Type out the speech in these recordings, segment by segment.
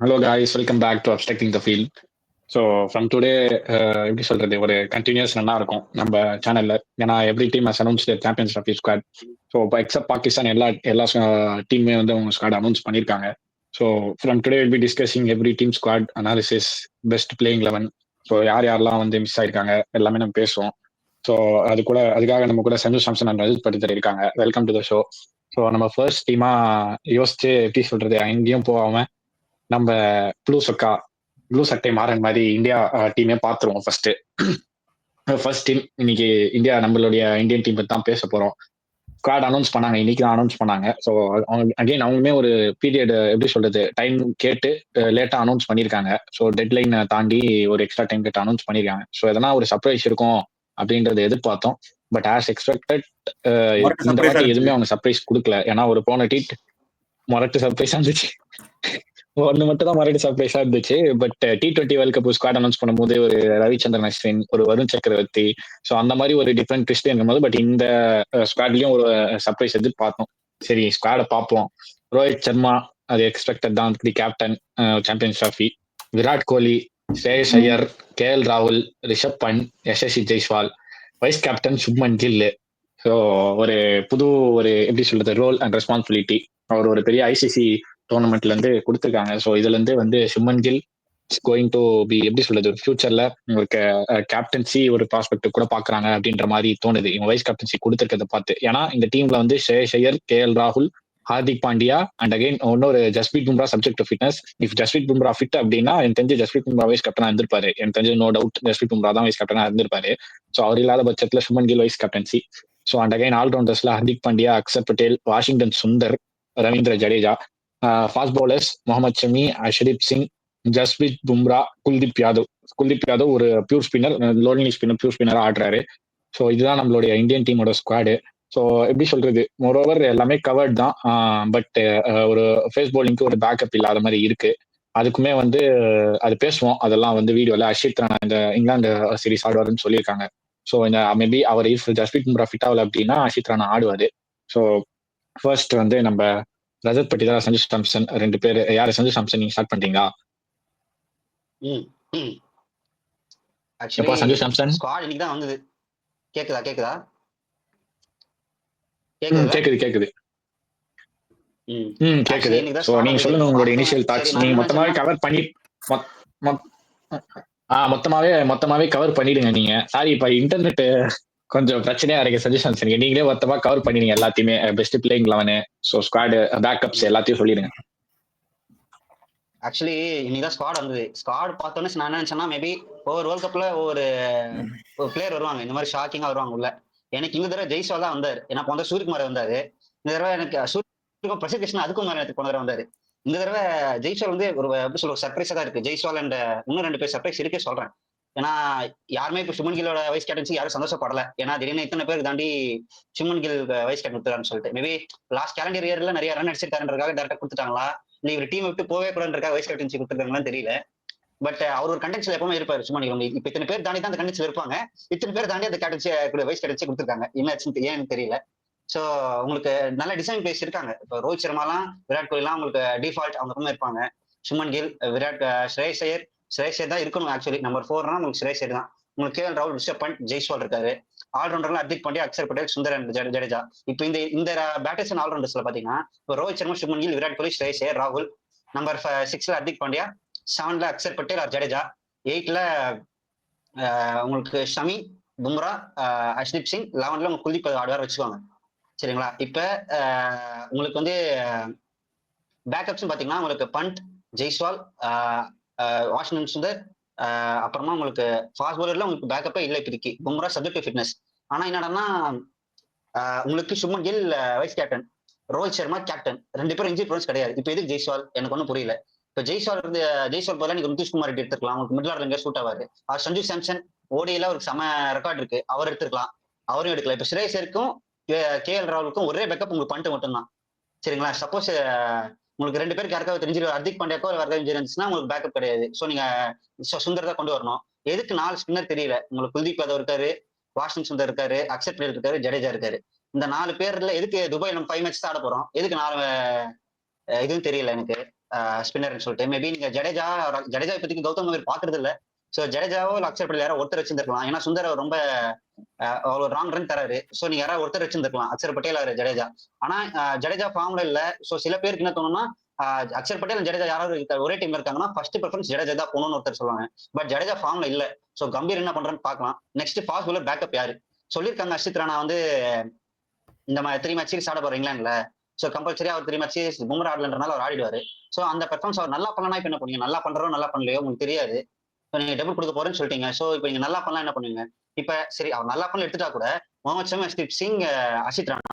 Hello guys, welcome back to அப்டெக்டிங் the field. So from today எப்படி சொல்றது, ஒரு கண்டினியூஸ் ரன்னா இருக்கும் நம்ம சேனல்ல. ஏன்னா every team has announce champions trophy squad. So இப்போ எக்ஸப்ட் பாகிஸ்தான் எல்லா டீமுமே வந்து அவங்க ஸ்குவாட் அனௌன்ஸ் பண்ணியிருக்காங்க. So from today will be discussing every team squad analysis, best playing 11. So யார் யாரெல்லாம் வந்து மிஸ் ஆயிருக்காங்க எல்லாமே நம்ம பேசுவோம். ஸோ அதுக்காக நம்ம கூட சஞ்சு சாம்சன் அண்ட் ரஜித் பட்டிதர் இருக்காங்க. Welcome to the show. So நம்ம ஃபர்ஸ்ட் டீமா யோசிச்சு எப்படி சொல்றது, எங்கேயும் போகாம நம்ம ப்ளூ சட்டை மாறன் மாதிரி இந்தியா டீமே பார்த்துருவோம். ஃபர்ஸ்ட் டீம் இன்னைக்கு இந்தியா, நம்மளுடைய இந்தியன் டீம் தான் பேச போறோம். ஸ்குவாட் அனௌன்ஸ் பண்ணாங்க, இன்னைக்கு தான் அனௌன்ஸ் பண்ணாங்க. ஸோ அகைன் அவங்களுமே ஒரு பீரியட் எப்படி சொல்றது, டைம் கேட்டு லேட்டா அனௌன்ஸ் பண்ணியிருக்காங்க. ஸோ டெட்லைன் தாண்டி ஒரு எக்ஸ்ட்ரா டைம் கேட்டு அனௌன்ஸ் பண்ணியிருக்காங்க. ஸோ எதனா ஒரு சர்ப்ரைஸ் இருக்கும் அப்படின்றத எதிர்பார்த்தோம். பட் ஆஸ் எக்ஸ்பெக்டட் மொரட்டு இந்த surprise ஆ வாட்டி இருந்துச்சு. எதுவுமே அவங்க சர்ப்ரைஸ் கொடுக்கல. ஏன்னா ஒரு போன டீட் மொரட்டு சர்ப்ரைஸா இருந்துச்சு. ஒன்னு மட்டும் தான் மறுபடியும் சர்ப்ரைஸா இருந்துச்சு. But T20 world cup squad announce பண்ணும்போது ஒரு ரவிச்சந்திரன் அஸ்வின், ஒரு வருண் சக்கரவர்த்தி, ஸோ அந்த மாதிரி ஒரு டிஃப்ரெண்ட் ட்விஸ்ட் இருக்கும்போது, பட் இந்த ஸ்குவாட்லயும் ஒரு சர்ப்ரைஸ் எதிர்பார்த்தோம். சரி, ஸ்குவாடை பார்ப்போம். ரோஹித் சர்மா, அது எக்ஸ்பெக்டட் தான், the captain champions trophy. Virat Kohli, Shreyas Iyer, KL ராகுல், Rishabh Pant, Yashasvi Jaiswal. Vice captain Shubman Gill. So ஒரு புது, ஒரு எப்படி சொல்றது, ரோல் அண்ட் ரெஸ்பான்சிபிலிட்டி அவர் ஒரு பெரிய ICC டோர்னமெண்ட்ல இருந்து கொடுத்துருக்காங்க. ஸோ இதுல இருந்து வந்து Suman Gill going to be, எப்படி சொல்றது, ஒரு ஃபியூச்சர்ல உங்களுக்கு கேப்டன்சி ஒரு ப்ராஸ்பெக்ட் கூட பாக்குறாங்க அப்படின்ற மாதிரி தோணுது இவங்க வைஸ் கேப்டன்சி கொடுத்துருக்கத பார்த்து. ஏன்னா இந்த டீம்ல வந்து ஸ்ரேயஸ் ஐயர், KL ராகுல், ஹார்திக் பாண்டியா அண்ட் அகைன் இன்னொரு Jasprit Bumrah subject to fitness. If Jasprit Bumrah fit அப்படின்னா எனக்கு தெரிஞ்சு ஜஸ்பிரீத் பும்ரா வைஸ் கேப்டனா இருந்திருப்பாரு. எனக்கு தெரிஞ்சு நோ டவுட் ஜஸ்பிரீத் பும்ரா தான் வைஸ் கேப்டனா இருந்திருப்பாரு. ஸோ அவர் இல்லாத பட்சத்துல Shubman Gill vice captaincy. So and again ஆல்ரவுண்டர்ஸ்ல Hardik Pandya, Axar Patel, Washington Sundar, Ravindra Jadeja. Fast bowlers Mohammed Shami, Arshdeep Singh, Jasprit Bumrah, Kuldeep Yadav ஒரு pure spinner, lonely spinner, pure ஸ்பின்னரா ஆடுறாரு. ஸோ இதுதான் நம்மளுடைய இந்தியன் டீமோட ஸ்குவாடு. ஸோ எப்படி சொல்றது, மோரோவர் எல்லாமே கவர்ட் தான். பட் ஒரு ஃபேஸ் பவுலிங்க்கு ஒரு பேக்கப் இல்லாத மாதிரி இருக்கு. அதுக்குமே வந்து அது பேசுவோம், அதெல்லாம் வந்து வீடியோல. அஷித் ராணா இந்த இங்கிலாந்து சீரிஸ் ஆடுவாருன்னு சொல்லியிருக்காங்க. ஸோ இந்த மேபி அவர் இஃப் ஜஸ்பிரீத் பும்ரா ஃபிட் ஆகல அப்படின்னா அஷித் ராணா ஆடுவாரு. ஸோ ஃபர்ஸ்ட் வந்து நம்ம ரஜத் பட்டிதாரா, சஞ்சு சாம்சன், ரெண்டு பேர். யாரு சஞ்சு சாம்சன், நீங்க ஸ்டார்ட் பண்றீங்களா? ஆக்சுவலி சஞ்சு சாம்சன் ஸ்குவாட் இன்னைக்கு தான் வந்தது. கேக்குதா கேக்குதா கேக்குது கேக்குது கேக்குது. சோ நீங்க சொல்லுங்க உங்களோட இனிஷியல் தாட்ஸ். நீங்க மொத்தமாவே கவர் பண்ணி மொத்தமாவே கவர் பண்ணிடுங்க நீங்க. சாரி, இப்ப இன்டர்நெட் கொஞ்சம் பிரச்சனையா இருக்கு. சஜஷன்ஸ் நீங்களே மொத்தமா கவர் பண்ணிடுங்க எல்லாத்தையுமே. Best playing 11, so squad backups எல்லாத்தையும் சொல்லிடுங்க. ஆக்சுவலி இன்னைக்கு ஸ்குவாட் வந்தது. ஸ்குவாட் பார்த்தோன்னே நான் என்ன நினைச்சேன்னா, மேபி ஒவ்வொரு வேர்ல்ட் கப்ல ஒரு பிளேயர் வருவாங்க, இந்த மாதிரி ஷாக்கிங்கா வருவாங்க உள்ள. எனக்கு இந்த தடவை ஜெய்ஸ்வால் தான் வந்தாரு. ஏன்னா போன சூரியகுமார் வந்தாரு. இந்த தடவை எனக்கு சூரியகுமார், பிரசித் கிருஷ்ணா அதுக்கும் மேல எனக்கு போன தடவை வந்தாரு. இந்த தடவை ஜெய்ஸ்வால் வந்து ஒரு எப்படி சொல்ற சர்ப்ரைஸா தான் இருக்கு. ஜெய்ஸ்வால் அண்ட் இன்னும் 2 பேர் சர்ப்ரைஸ் இருக்கே சொல்றேன். ஏன்னா யாருமே இப்ப சுமன் கில்லோட வைஸ் கேப்டன்சி யாரும் சந்தோஷப்படல. ஏன்னா திடீர்னு இத்தனை பேருக்கு தாண்டி சுமன் கில் வைஸ் கேப்டன் கொடுத்துறான்னு சொல்லிட்டு, மேபி லாஸ்ட் கேலண்டர் இயர்ல நிறைய ரன் அடிச்சிருக்காருன்றதுக்காக டேரக்டா கொடுத்துட்டாங்களா, இல்ல இவர் டீம் விட்டு போவே கூடாதுன்றக்காக வைஸ் கேப்டன்சி கொடுத்துருக்காங்களான்னு தெரியல. பட் அவர் ஒரு கண்டென்ஸ்ல எப்பவுமே இருப்பாரு சுமன் கில். இப்ப இத்தனை பேர் தாண்டி தான் அந்த கண்டென்ஸ்ல இருப்பாங்க. இத்தனை பேர் தாண்டி அந்த கேப்டன்சி வைஸ் கேப்டன்சி கொடுத்துருக்காங்க. என்ன ஏன்னு தெரியல. சோ உங்களுக்கு நல்ல டிசைன் பிளேஸ் இருக்காங்க. இப்போ ரோஹித் சர்மாலாம், விராட் கோலிலாம் உங்களுக்கு டிஃபால்ட் அவங்க பக்கம் இருப்பாங்க. சுமன் கில், ஸ்ரேயஸ் ஐயர் தான் இருக்கணும். ஆக்சுவலி நம்பர் 4 உங்களுக்கு ஸ்ரேயஸ் ஐயர் தான். உங்களுக்கு KL ராகுல், ரிஷப் பண்ட், ஜெய்ஸ்வால் இருக்காரு. ஆல்ரவுண்டர்ல ஹர்திக் பாண்டியா, அக்சர் பட்டேல், சுந்தர் அண்ட் ஜடேஜா. இப்போ இந்த பேட்டர்ஸ் அண்ட் ஆல்ரவுண்டர்ஸ்ல பாத்தீங்கன்னா, இப்போ ரோஹித் சர்மா, சுமன் கில், விராட் கோலி, ஸ்ரேயஸ் ஐயர், ராகுல். நம்பர் 6ல ஹர்திக் பாண்டியா, 7ல அக்சர் பட்டேல் ஆர் ஜடேஜா, 8ல உங்களுக்கு ஷமி, பும்ரா, அஷ்தீப் சிங், 11ல உங்களுக்கு குல்தீப் ஆடுவார் வச்சுக்கோங்க. சரிங்களா? இப்ப உங்களுக்கு வந்து பேக்கப்ஸ் பாத்தீங்கன்னா, உங்களுக்கு பண்ட், ஜெய்ஸ்வால், வாஷிங்டன் சுந்தர், அப்புறமா உங்களுக்கு ஃபாஸ்ட் பவுலர்ல உங்களுக்கு பேக்கப்பே இல்லை இப்போதைக்கு. Bumrah subject fitness. ஆனா என்னன்னா, உங்களுக்கு Shubman Gill vice captain, Rohit Sharma captain, 2 பேரும் இன்ஜி ப்ரோன்ஸ் கிடையாது. இப்போ எதுக்கு ஜெய்ஸ்வால் எனக்கு ஒன்றும் புரியல. இப்போ ஜெய்ஸ்வால் பதிலாக நீங்க நிதிஷ்குமார் ரெட்டி எடுத்துக்கலாம், உங்களுக்கு மிடில் ஆர்டர் எங்கேயா சூட் ஆவாரு. சஞ்சு சாம்சன் ஓடியில ஒரு செம ரெக்கார்ட் இருக்கு, அவர் எடுத்துக்கலாம், அவரையும் எடுக்கலாம். இப்போ ஸ்ரேயஸருக்கும் KL ராகுலுக்கும் ஒரே பேக்கப் உங்களுக்கு பண்ணிட்டு மட்டும்தான். சரிங்களா? சப்போஸ் உங்களுக்கு 2 பேருக்கு யாருக்காவது தெரிஞ்சு ஹர்திக் பாண்டியாக்கோ யாருக்காவது இன்ஜரி இருந்துச்சுன்னா உங்களுக்கு பேக்கப் கிடையாது. ஸோ நீங்க சுந்தர் தான் கொண்டு வரணும். எதுக்கு 4 ஸ்பின்னர் தெரியல. உங்களுக்கு குல்தீப் யாதவ் இருக்காரு, வாஷிங் சுந்தர் இருக்காரு, அக்சர் பட்டேல் இருக்காரு, ஜடேஜா இருக்காரு. இந்த 4 பேர்ல எதுக்கு துபாய் நம்ம 5 மேட்ச் தான் ஆட போறோம், எதுக்கு 4 இதுவும் தெரியல எனக்கு. ஸ்பின்னர்னு சொல்லிட்டு. மேபி நீங்க ஜடேஜா இப்போதைக்கு கௌதம் கம்பீர் பாக்குறது இல்ல. ஸோ ஜடேஜாவோ இல்ல அக்ஷர் பட்டேல் யாரோ ஒருத்தர் வச்சிருந்திருக்கலாம். ஏன்னா சுந்தர் ரொம்ப அவ்வளோ ராங் ரன் தராரு. ஸோ நீங்க யாராவது ஒருத்தர் வச்சிருந்திருக்கலாம், அக்ஷர் பட்டேல் அவர் ஜடேஜா. ஆனா ஜடேஜா ஃபார்ம்ல இல்ல. ஸோ சில பேருக்கு என்ன தோணும்னா அக்ஷர் பட்டேல் ஜடேஜா யாராவது ஒரே டீம்ல இருக்காங்கன்னா ஃபர்ஸ்ட் ப்ரிஃபரன்ஸ் ஜடேஜா தான் போகணும்னு ஒருத்தர் சொல்லுவாங்க. பட் ஜடேஜா ஃபார்ம்ல இல்ல. ஸோ கம்பீர் என்ன பண்றான்னு பார்க்கலாம். நெக்ஸ்ட் ஃபாஸ்ட் பவுலர் பேக்கப் யாரு சொல்லியிருக்காங்க. ஹர்ஷித் ராணா வந்து இந்த மாதிரி 3 மேட்ச் சீரிஸ் ஆட போற இங்கிலாந்துல. ஸோ கம்பல்சரியா அவர் 3 மேட்ச் சீரிஸ் பும்ரா ஆடலன்றனால அவர் ஆடிடுவாரு. ஸோ அந்த பெர்ஃபார்மன்ஸ் அவர் நல்லா பண்ணலாம். இப்ப என்ன பண்ணுவீங்க? நல்லா பண்றோ நல்லா பண்ணலையோ உங்களுக்கு தெரியாது. இப்போ நீங்க டபுள் கொடுக்க போறேன்னு சொல்லிட்டீங்க. ஸோ இப்போ நீங்க நல்லா பண்ணலாம் என்ன பண்ணுவீங்க? இப்ப சரி அவர் நல்லா பண்ணல எடுத்துட்டா கூட முகமது ஷமி, ஹர்ஷ்தீப் சிங், அஷித் ராணா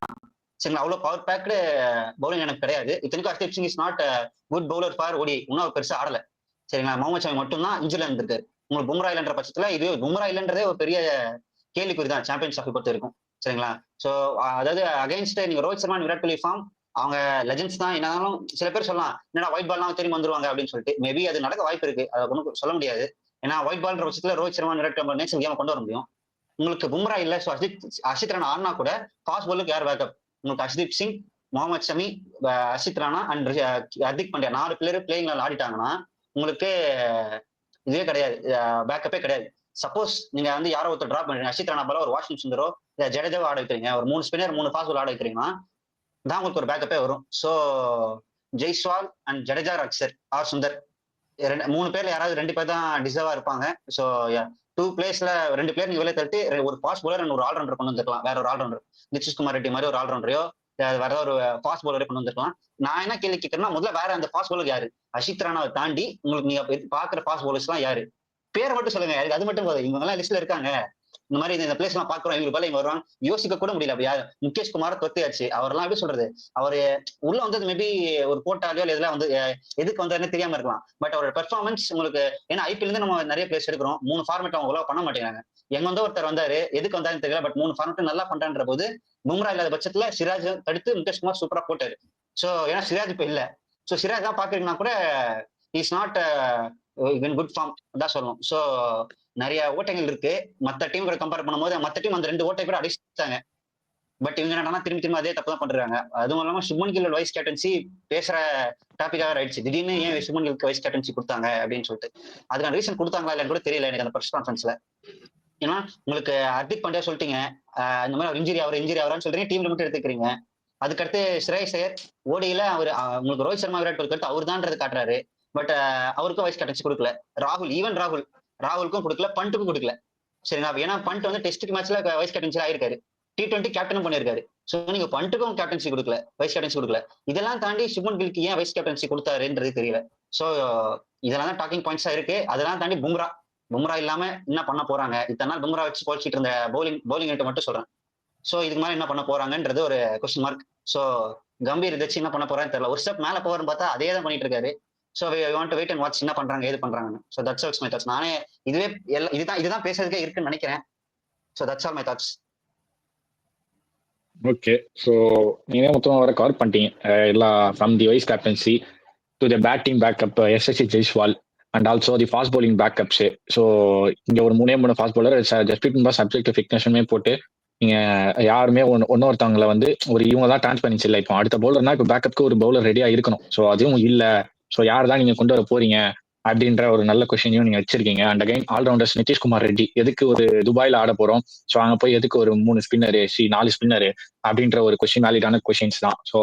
சரிங்களா, அவ்வளவு பவர் பேக்டு பவுலிங் எனக்கு கிடையாது. இத்தனைக்கும் Harshdeep Singh is not good bowler for ஓடி. இன்னும் பெருசா ஆடல சரிங்களா. முகமது ஷமி மட்டும் தான் இன்ஜுரில இருந்திருக்காரு. உங்களுக்கு பும்ரா இல்லைன்ற பட்சத்துல இது பும்ரா இல்லைன்றதே ஒரு பெரிய கேள்விக்குறி தான் சாம்பியன்ஸ் ட்ராஃபி பொறுத்த இருக்கும் சரிங்களா. ஸோ அதாவது அகைன்ஸ்ட் நீங்க ரோஹித் சர்மா, விராட் கோலி ஃபார்ம் அவங்க லெஜெண்ட்ஸ் தான். என்னன்னாலும் சில பேர் சொல்லலாம் என்னடா ஒயிட் பால்லாம் திரும்பி வந்துருவாங்க அப்படின்னு சொல்லிட்டு. மேபி அது நடக்க வாய்ப்பு இருக்கு, அதை ஒன்றும் சொல்ல முடியாது. ஏன்னா ஒயிட் பால்ன்ற பட்சத்துல ரோஹித் சர்மா, விராட் கோலி நேஷனல் கேம் கொண்டு வர முடியும். உங்களுக்கு பும்ரா இல்ல. ஸோ அஷித் ராணா ஆடினா கூட ஃபாஸ்ட் பாலுக்கு யார் பேக்கப்? உங்களுக்கு Arshdeep Singh, Mohammed Shami, Harshit Rana and Hardik Pandya 4 player playing ஆடிட்டாங்கன்னா உங்களுக்கு இதுவே கிடையாது, பேக்கப்பே கிடையாது. சப்போஸ் நீங்க வந்து யாரோ ஒருத்தர் டிராப் பண்றீங்க, அஷித் ராணா போல ஒரு வாஷிங் சுந்தரோ இல்ல ஜடேஜாவோ ஆட வைக்கிறீங்க, ஒரு 3 ஸ்பின்னர் 3 ஃபாஸ்ட் பால் ஆட வைக்கிறீங்கன்னா தான் உங்களுக்கு ஒரு பேக்கப்பே வரும். So Jaiswal and Jadeja, Axar or Sundar 3 பேர்ல யாராவது 2 பேர் தான் டிசர்வா இருப்பாங்க. ஸோ 2 பிளேஸ்ல 2 பேர் நீங்க வெளியே தள்ளிட்டு ஒரு ஃபாஸ்ட் பவுலர் அண்ட் ஒரு ஆல்ரவுண்டர் கொண்டு வந்துருக்கலாம். வேற ஒரு ஆல்ரவுண்டர் நிதிஷ்குமார் ரெட்டி மாதிரி ஒரு ஆல்ரவுண்டரையோ வேற ஒரு ஃபாஸ்ட் பவுலரே கொண்டு வந்திருக்கலாம். நான் என்ன கேள்வி கேட்கறேன்னா முதல்ல வேற அந்த ஃபாஸ்ட் பவுலர் யாரு? அஷித் ராணாவை தாண்டி உங்களுக்கு நீங்க பாக்குற ஃபாஸ்ட் பவுலர்ஸ் எல்லாம் யாரு? பேரை மட்டும் சொல்லுங்க. அது மட்டும் போதும். இவங்க எல்லாம் லிஸ்ட்ல இருக்காங்க. இந்த மாதிரி இந்த பிளேஸ் எல்லாம் பாக்குறோம், இவங்க போல இங்க வருவாங்க யோசிக்க கூட முடியல. அப்படியா முகேஷ் குமார் தொத்தியாச்சு. அவரெல்லாம் எப்படி சொல்றது, அவரு உள்ள வந்தது மேபி ஒரு போட்டாலியோ இதெல்லாம் வந்து எதுக்கு வந்தாருன்னு தெரியாம இருக்கலாம். பட் அவரோட பெர்ஃபார்மன்ஸ் உங்களுக்கு ஏன்னா ஐபிஎல் இருந்து நம்ம நிறைய பிளேஸ் எடுக்கிறோம். 3 ஃபார்மேட் அவங்க பண்ண மாட்டேங்கிறாங்க. எங்க வந்து ஒருத்தர் வந்தாரு, எதுக்கு வந்தாருன்னு தெரியல. பட் 3 ஃபார்மேட் நல்லா பண்றான்ற போது பும்ரா இல்லாத பட்சத்துல சிராஜ் தடுத்து முகேஷ் குமார் சூப்பரா போட்டாரு. சோ ஏன்னா சிராஜ் இப்ப இல்ல. சோ சிராஜ் தான் பாக்குறீங்கன்னா கூட is not in good form தான் சொல்லணும். சோ நிறைய ஓட்டைகள் இருக்கு. மத்த டீம் கூட கம்பேர் பண்ணும்போது மத்த டீம் அந்த 2 ஓட்டை கூட அடிச்சிட்டாங்க. பட் இவங்க என்னன்னா திரும்பி திரும்ப அதே தப்பு தான் பண்றாங்க. அதுவும் இல்லாம சுப்மன் கில் வைஸ் கேப்டன்சி பேசுற டாபிக்காக ஆயிடுச்சு. திடீர்னு ஏன் சுப்மன் கில்க்கு வைஸ் கேப்டன்சி கொடுத்தாங்க அப்படின்னு சொல்லிட்டு அதுக்கான ரீசன் கொடுத்தாங்களா இல்லைன்னு கூட தெரியல எனக்கு அந்த பிரஸ் கான்ஃபரன்ஸ்ல. ஏன்னா உங்களுக்கு ஹர்திக் பாண்டியா சொல்லிட்டீங்க இந்த மாதிரி அவர் இன்ஜுரி ஆகிறான்னு சொல்றீங்க, டீம்ல மட்டும் எடுத்துக்கிறீங்க. அதுக்கடுத்து ஸ்ரேயஸ் ஐயர் ஓடியில அவர் உங்களுக்கு ரோஹித் சர்மா, விராட் கோலி அடுத்து அவர் தான்றது காட்டுறாரு. பட் அவருக்கும் வைஸ் கேப்டன்சி கொடுக்கல. ராகுலுக்கும் கொடுக்கல, பண்ட்டுக்கும் கொடுக்கல சரிங்களா. ஏன்னா பண்ட் வந்து டெஸ்ட் மேட்ச்ல வைஸ் கேப்டன்சி ஆயிருக்காரு, T20 கேப்டனும் பண்ணிருக்காரு. சோ நீங்க பண்ட்டுக்கும் கேப்டன்சி கொடுக்கல, வைஸ் கேப்டன்சி கொடுக்கல. இதெல்லாம் தாண்டி சுப்மன் கில்க்கு ஏன் வைஸ் கேப்டன்சி கொடுத்தாருன்றது தெரியல. சோ இதெல்லாம் தான் டாக்கிங் பாயிண்ட்ஸா இருக்கு. அதெல்லாம் தாண்டி பும்ரா இல்லாம என்ன பண்ண போறாங்க? இத்தனை நாள் பும்ரா வச்சு போச்சிட்டு இருந்த பவுலிங் மட்டும் சொல்றேன். சோ இதுக்கு மேல என்ன பண்ண போறாங்கன்றது ஒரு கொஸ்டின் மார்க். சோ கம்பீர் இதை என்ன பண்ண போறான்னு தெரியல. ஒரு ஸ்டெப் மேல போவார்னு பார்த்தா அதே தான் பண்ணிட்டு இருக்காரு. So we want to wait and watch என்ன பண்றாங்க ஏது பண்றாங்கன்னு. So that's all my thoughts. நானே இதுதான் பேசுறதுக்கே இருக்குன்னு நினைக்கிறேன். So that's all my thoughts. Okay, so நீங்க மொத்தமாக வர கவர் பண்ணிட்டீங்க எல்லா from the vice captaincy to the batting backup Yashasvi Jaiswal and also the fast bowling backups. So இங்க ஒரு 3 fast bowler Jasprit Bumrah subject ஃபிட்னஸுமே போட்டு நீங்க யாருமே ஒன்னொருத்தவங்களை வந்து ஒரு இவங்க தான் டிரான்ஸ்பரன்சி இல்லை. இப்போ அடுத்த பவுலர்னா இப்போ பேக்கப்க்கு ஒரு பவுலர் ரெடியா இருக்கணும். ஸோ அதுவும் இல்லை. ஸோ யார் தான் நீங்க கொண்டு வர போறீங்க அப்படின்ற ஒரு நல்ல கொஸ்டினையும் நீங்க வச்சிருக்கீங்க. And again all-rounders Nitish Kumar Reddy எதுக்கு ஒரு துபாயில ஆட போறோம், ஸோ அங்க போய் எதுக்கு ஒரு 3 ஸ்பின்னரு 4 ஸ்பின்னரு அப்படின்ற ஒரு கொஸ்டின் வேலிடான கொஸ்டின்ஸ் தான். ஸோ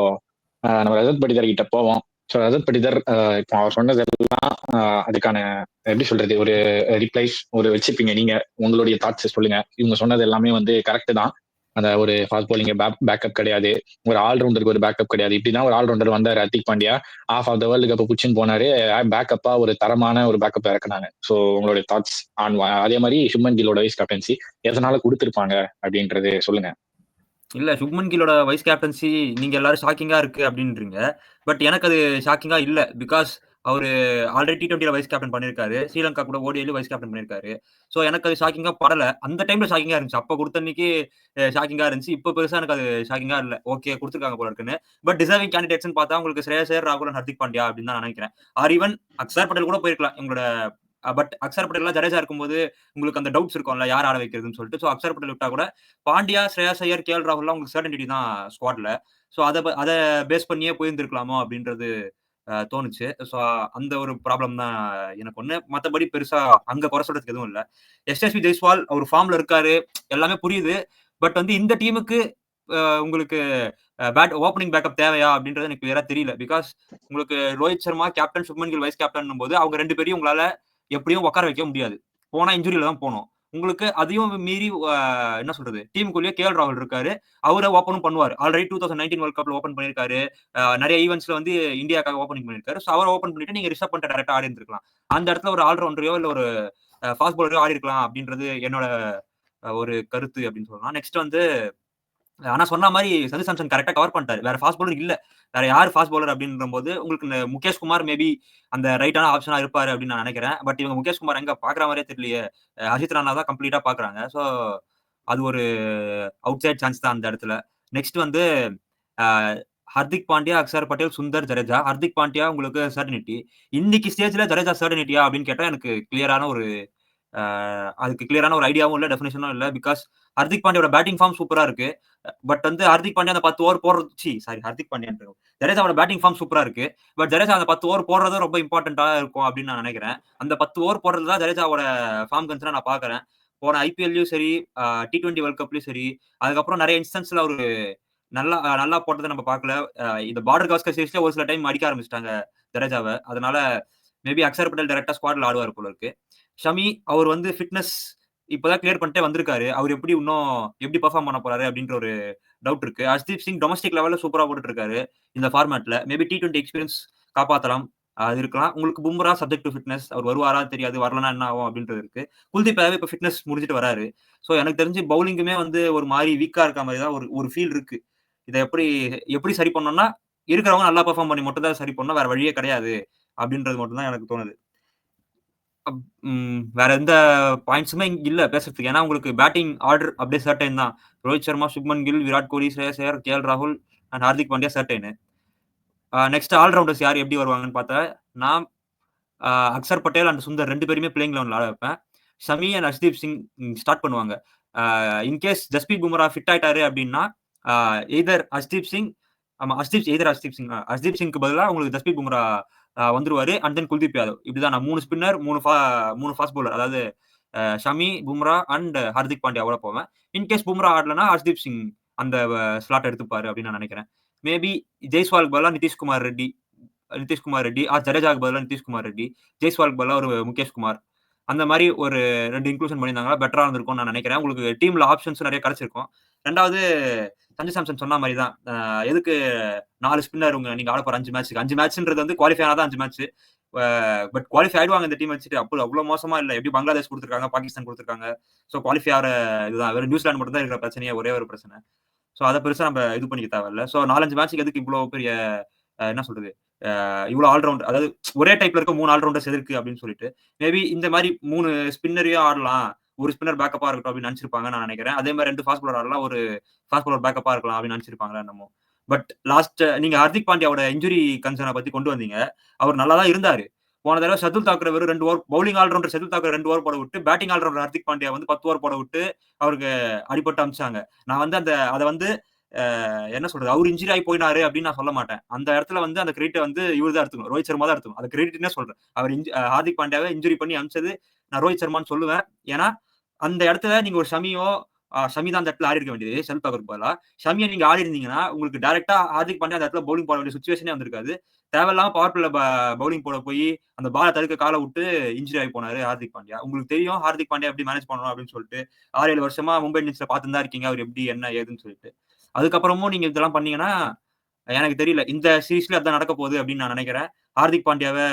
நம்ம ரஜத் படிதர் கிட்ட போவோம். ஸோ ரஜத் படிதர் இப்போ அவர் சொன்னதெல்லாம் அதுக்கான எப்படி சொல்றது ஒரு ரிப்ளைஸ் ஒரு வச்சுப்பீங்க. நீங்க உங்களுடைய தாட்ஸ் சொல்லுங்க. இவங்க சொன்னது எல்லாமே வந்து கரெக்ட் தான். அந்த ஒரு ஃபாஸ்ட் பவுலிங் பேக்கப் கிடையாது, ஒரு ஆல்ரவுண்டருக்கு ஒரு பேக்கப் கிடையாது. இப்படிதான் ஒரு ஆல்ரவுண்டர் வந்தார் Hardik Pandya, off off the world cup புச்சின்னு போனாரு. பேக்கப்பா ஒரு தரமான ஒரு பேக்கப் இறக்குனாங்க. ஸோ உங்களுடைய தாட்ஸ் ஆன் அதே மாதிரி சுப்மன் கில்லோட வைஸ் கேப்டன்சி எதனால கொடுத்துருப்பாங்க அப்படின்றது சொல்லுங்க. இல்ல சுப்மன் கில்லோட வைஸ் கேப்டன்சி நீங்க எல்லாரும் ஷாக்கிங்கா இருக்கு அப்படின்றீங்க. பட் எனக்கு அது ஷாக்கிங்கா இல்ல. பிகாஸ் அவரு ஆல்ரெடி T20 வைஸ் கேப்டன் பண்ணிருக்காரு, ஸ்ரீலங்கா கூட ஓடிஐல வைஸ் கேப்டன் பண்ணிருக்காரு. சோ எனக்கு அது ஷாக்கிங்கா படல. அந்த டைம்ல ஷாக்கிங்கா இருந்துச்சு, அப்ப கொடுத்த அன்னைக்கு ஷாக்கிங்கா இருந்துச்சு. இப்ப பெருசா எனக்கு அது ஷாக்கிங்கா இல்ல. ஓகே கொடுத்துருக்காங்க போல இருக்குன்னு. பட் டிசர்விங் கேண்டிடேட்ஸ் பார்த்தா உங்களுக்கு ஸ்ரேயஸ் ஐயர், ராகுல் அண்ட் ஹர்திக் பாண்டியா அப்படின்னு தான் நினைக்கிறேன். ஆர் ஈவன் அக்ஷர் பட்டேல் கூட போயிருக்கலாம் உங்களோட. பட் அக்ஷர் பட்டேல் ஜடேஜா இருக்கும்போது உங்களுக்கு அந்த டவுட்ஸ் இருக்கும்ல யார் ஆட வைக்கிறதுன்னு சொல்லிட்டு. சோ அக்ஷர் பட்டேல் விட்டா கூட பாண்டியா, ஸ்ரேயஸ் ஐயர், கேஎல் ராகுல்லாம் உங்களுக்கு சர்டனிட்டி தான் ஸ்குவாட்ல. சோ அதை பேஸ் பண்ணியே போயிருந்திருக்கலாமோ அப்படின்றது தோணுச்சு. ஸோ அந்த ஒரு ப்ராப்ளம் தான் எனக்கு ஒண்ணு. மத்தபடி பெருசா அங்க குறை சொல்றதுக்கு எதுவும் இல்ல. எஸ்எஸ்வி ஜெய்ஸ்வால் அவர் ஃபார்ம்ல இருக்காரு. எல்லாமே புரியுது. பட் வந்து இந்த டீமுக்கு உங்களுக்கு ஓப்பனிங் பேக்கப் தேவையா அப்படின்றது எனக்கு கிளியரா தெரியல. பிகாஸ் உங்களுக்கு ரோஹித் சர்மா கேப்டன், சுப்மன் கில் வைஸ் கேப்டன்னும் போது அவங்க 2 பேரையும் உங்களால எப்படியும் உட்கார வைக்க முடியாது. போனா இன்ஜூரியில தான் போணும். உங்களுக்கு அதையும் மீறி என்ன சொல்றது? டீமுக்குள்ளேயே கேஎல் ராகுல் இருக்காரு. அவரு ஓப்பனும் பண்ணுவாரு. ஆல்ரெடி 2019 வேர்ல்ட் கப்ல ஓப்பன் பண்ணியிருக்காரு. நெறைய ஈவென்ட்ஸ்ல வந்து இந்தியாக்காக ஓப்பனிங் பண்ணியிருக்காரு. ஸோ அவர ஓப்பன் பண்ணிட்டு நீங்க ரிஷப் பண்ட்ட டைரக்ட்டா ஆடி இருந்திருக்கலாம். அந்த இடத்துல ஒரு ஆல்ரவுண்டரையோ இல்ல ஒரு ஃபாஸ்ட் பவுலரையோ ஆடி இருக்கலாம் அப்படின்றது என்னோட ஒரு கருத்து அப்படின்னு சொல்லலாம். நெக்ஸ்ட் வந்து ஆனா சொன்ன மாரி சஞ்சு சாம்சன் கரெக்ட்டா கவர் பண்ணிட்டாரு. வேற ஃபாஸ்ட் பவுலர் இல்ல. வேற யாரு ஃபாஸ்ட் பவுலர் அப்படின்றபோது உங்களுக்கு இந்த முகேஷ் குமார் மேபி அந்த ரைட்டான ஆப்ஷனா இருப்பாரு அப்படின்னு நான் நினைக்கிறேன். பட் இவங்க முகேஷ் குமார் எங்க பார்க்குற மாரியே தெரியலையே. ஹர்ஷித் ராணா தான் கம்ப்ளீட்டா பார்க்குறாங்க. ஸோ அது ஒரு அவுட் சைட் சான்ஸ் தான் அந்த இடத்துல. நெக்ஸ்ட் வந்து அ ஹர்திக் பாண்டியா, அக்ஷர் பட்டேல், சுந்தர், ஜடேஜா. ஹர்திக் பாண்டியா உங்களுக்கு சர்டினிட்டி. இன்னைக்கு ஸ்டேஜ்ல ஜடேஜா சர்டினிட்டியா அப்படின்னு கேட்டா எனக்கு கிளியரான ஒரு அதுக்கு கிளியரான ஒரு ஐடியாவும் இல்ல, டெஃபினிஷனும் இல்ல. பிகாஸ் ஹர்திக் பாண்டியோட பேட்டிங் ஃபார்ம் சூப்பரா இருக்கு. பட் வந்து ஹர்திக் பாண்டியா அந்த 10 ஓவர் போடுறது சாரி ஹர்திக் பாண்டியான்றேன். ஜடேஜாவோட பேட்டிங் ஃபார்ம் சூப்பரா இருக்கு. பட் ஜடேஜா அந்த 10 ஓவர் போடுறது ரொம்ப இம்பார்ட்டன்ட்டா இருக்கும் அப்படின்னு நான் நினைக்கிறேன். அந்த 10 ஓவர் போடுறது தான் ஜடேஜாவோட ஃபார்ம் கன்சர்னா நான் பார்க்குறேன். போன ஐபிஎல்லயும் சரி, T20 வேர்ல்ட் கப்லயும் சரி, அதுக்கப்புறம் நெறைய இன்ஸ்டன்ஸ்ல அவரு நல்லா போட்டத நம்ம பார்க்கல. இந்த பார்டர் கவாஸ்கர் சீரிஸ்ல ஒரு சில டைம் அடிக்க ஆரம்பிச்சுட்டாங்க ஜடேஜாவ. அதனால மேபி அக்ஷர் பட்டேல் டைரக்ட்டா ஸ்குவாட்ல ஆடுவார் போல இருக்கு. ஷமி அவர் வந்து ஃபிட்னஸ் இப்பதான் கிளியர் பண்ணிட்டே வந்திருக்காரு. அவர் எப்படி பெர்ஃபார்ம் பண்ண போறாரு அப்படின்ற ஒரு டவுட் இருக்கு. ஹர்ஷ்தீப் சிங் டொமஸ்டிக் லெவல்ல சூப்பரா போட்டுட்டு இருக்காரு இந்த ஃபார்மேட்ல. Maybe T20 experience காப்பாத்தலாம். அது இருக்கலாம். உங்களுக்கு பும்ரா சப்ஜெக்ட் டு ஃபிட்னஸ். அவர் வருவாரா தெரியாது. வரலனா என்ன ஆகும் அப்படின்றது இருக்கு. குல்தீப் யாதவ் இப்ப ஃபிட்னஸ் முடிஞ்சிட்டு வராரு. சோ எனக்கு தெரிஞ்சு பவுலிங்குமே வந்து ஒரு மாரி வீக்கா இருக்க மாரி தான் ஒரு ஃபீல் இருக்கு. இத எப்படி சரி பண்ணணும்னா, இருக்கிறவங்க நல்லா பெர்ஃபார்ம் பண்ணி மட்டும் தான் சரி பண்ணணும். வேற வழியே கிடையாது. அப்படின்றது மட்டும் தான் எனக்கு தோணுது. வேற எந்த பாயிண்ட்ஸுமே இல்ல பேசுறதுக்கு. ஏன்னா உங்களுக்கு பேட்டிங் ஆர்டர் அப்படியே சர்டைன் தான். ரோஹித் சர்மா, சுப்மன் கில், விராட் கோலி, ஸ்ரேயஸ் ஐயர், கேஎல் ராகுல் and Hardik Pandya certain. Next all-rounders யார் எப்படி வருவாங்கன்னு பார்த்தா, நான் அக்ஷர் பட்டேல் அண்ட் சுந்தர் 2 பேருமே பிளேயிங் 11ல ஆட வைப்பேன். ஷமி அண்ட் ஹர்ஷ்தீப் சிங் ஸ்டார்ட் பண்ணுவாங்க. இன்கேஸ் ஜஸ்பீத் பும்ரா ஃபிட் ஆயிட்டாரு அப்படின்னா, எய்தர் ஹர்ஷ்தீப் சிங் ஆமா ஹர்ஷ்தீப் சிங்க்கு பதிலா உங்களுக்கு ஜஸ்பீத் பும்ரா வந்துருவாரு. And then Kuldeep Yadav. இப்படிதான் நான் 3 ஸ்பின்னர், 3 ஃபாஸ்ட் பவுலர். அதாவது ஷமி, பும்ரா அண்ட் ஹார்திக் பாண்டியாவோட போவேன். இன்கேஸ் பும்ரா ஆடலனா ஹர்ஷ்தீப் சிங் அந்த ஸ்லாட் எடுத்துப்பாரு அப்படின்னு நான் நினைக்கிறேன். மேபி ஜெய்ஸ்வாலுக்கு பதிலா நிதிஷ்குமார் ரெட்டி, ஜடேஜாவுக்கு பதிலா நிதிஷ்குமார் ரெட்டி, ஜெய்ஸ்வாலுக்கு பதிலா ஒரு முகேஷ் குமார். அந்த மாரி ஒரு 2 இன்க்ளூஷன் பண்ணியிருந்தாங்கன்னா பெட்டரா இருந்திருக்கும்னு நான் நினைக்கிறேன். உங்களுக்கு டீம்ல ஆப்ஷன்ஸும் நெறைய கிடைச்சிருக்கும். 2வது சஞ்சு சாம்சன் சொன்ன மாரி தான். எதுக்கு 4 ஸ்பின்னர் நீங்க ஆட போற 5 மேட்ச்க்கு. 5 மேட்ச்ன்றது வந்து குவாலிஃபை ஆனா தான் 5 மேட்ச். பட் குவாலிஃபை ஆயிடுவாங்க இந்த டீம் வச்சுட்டு. அவ்வளவு மோசமா இல்ல. எப்படி பங்களாதேஷ் குடுத்துருக்காங்க, பாகிஸ்தான் குடுத்துருக்காங்க. சோ குவாலிஃபை ஆற இதுதான். வெறும் நியூசிலாந்து மட்டும் தான் இருக்கிற பிரச்சனையே, ஒரே ஒரு பிரச்சனை. சோ அத பெருசா நம்ம இது பண்ணிக்க தேவையில்ல. சோ 4, 5 மேட்ச்க்கு எதுக்கு இவ்வளவு பெரிய என்ன சொல்றது? இவ்வளவு ஆல்ரவுண்டர் அதாவது ஒரே டைப்ல இருக்க 3 ஆல்ரவுண்டர்ஸ் எதுக்கு அப்படின்னு சொல்லிட்டு மேபி இந்த மாதிரி 3 ஸ்பின்னரையும் ஆடலாம். ஒரு ஸ்பின்னர் பேக்கப்பா இருக்கட்டும் அப்படின்னு நினைச்சிருப்பாங்க நான் நினைக்கிறேன். அதே மாதிரி 2 ஃபாஸ்ட் பவுலர் ஆடலாம். ஒரு ஃபாஸ்ட் பவுலர் பேக்கப்பா இருக்கலாம் அப்படின்னு நினைச்சிருப்பாங்களா என்னமோ. பட் லாஸ்ட் நீங்க ஹர்திக் பாண்டியாவோட இன்ஜுரி கன்சர்னை பத்தி கொண்டு வந்தீங்க. அவர் நல்லா தான் இருந்தாரு. போன தடவை ஷர்துல் தாக்கூர் வெறும் 2 over bowling allrounder Shardul Thakur 2 over போட விட்டு பேட்டிங் ஆல்ரவுண்டர் ஹர்திக் பாண்டியா வந்து 10 ஓவர் போட விட்டு அவருக்கு அடிபட்டு அமிச்சாங்க. நான் வந்து அத வந்து என்ன சொல்றது அவர் இன்ஜுரி ஆகி போயினாரு அப்படின்னு நான் சொல்ல மாட்டேன். அந்த இடத்துல வந்து அந்த கிரெடிட் வந்து இவர் தான் எடுத்துக்கணும். ரோஹித் சர்மா தான் எடுத்துக்கணும். அந்த கிரெடிட்னே சொல்றேன். அவர் ஹார்திக் பாண்டியாவை இன்ஜுரி பண்ணி அமிச்சது நான் ரோஹித் சர்மான்னு சொல்லுவேன். ஏன்னா அந்த இடத்துல நீங்க ஒரு ஷமி தான் அந்த இடத்துல ஆடி இருக்க வேண்டியது ஷர்துல் தாக்கூருக்கு பதிலா. ஷமியை நீங்க ஆடி இருந்தீங்கன்னா உங்களுக்கு டைரக்டா ஹார்திக் பாண்டியா அந்த இடத்துல பவுலிங் போட வேண்டிய சுச்சுவேஷனே வந்திருக்காது. தேவையில்லாம பவர் பிளேல பவுலிங் போட போய் அந்த பாலை தடுக்க காலை விட்டு இன்ஜுரி ஆகி போனாரு ஹார்திக் பாண்டியா. உங்களுக்கு தெரியும் ஹார்திக் பாண்டியா எப்படி மேனேஜ் பண்ணணும் அப்படின்னு சொல்லிட்டு 6-7 வருஷமா மும்பை இந்தியன்ஸ்ல பார்த்துட்டு தான் இருக்கீங்க. அவர் எப்படி என்ன ஏதுன்னு சொல்லிட்டு. அதுக்கப்புறமும் நீங்க இதெல்லாம் பண்ணீங்கன்னா எனக்கு தெரியல. இந்த சீரீஸ்ல அதான் நடக்க போகுது அப்படின்னு நான் நினைக்கிறேன். ஹார்திக் பாண்டியாவை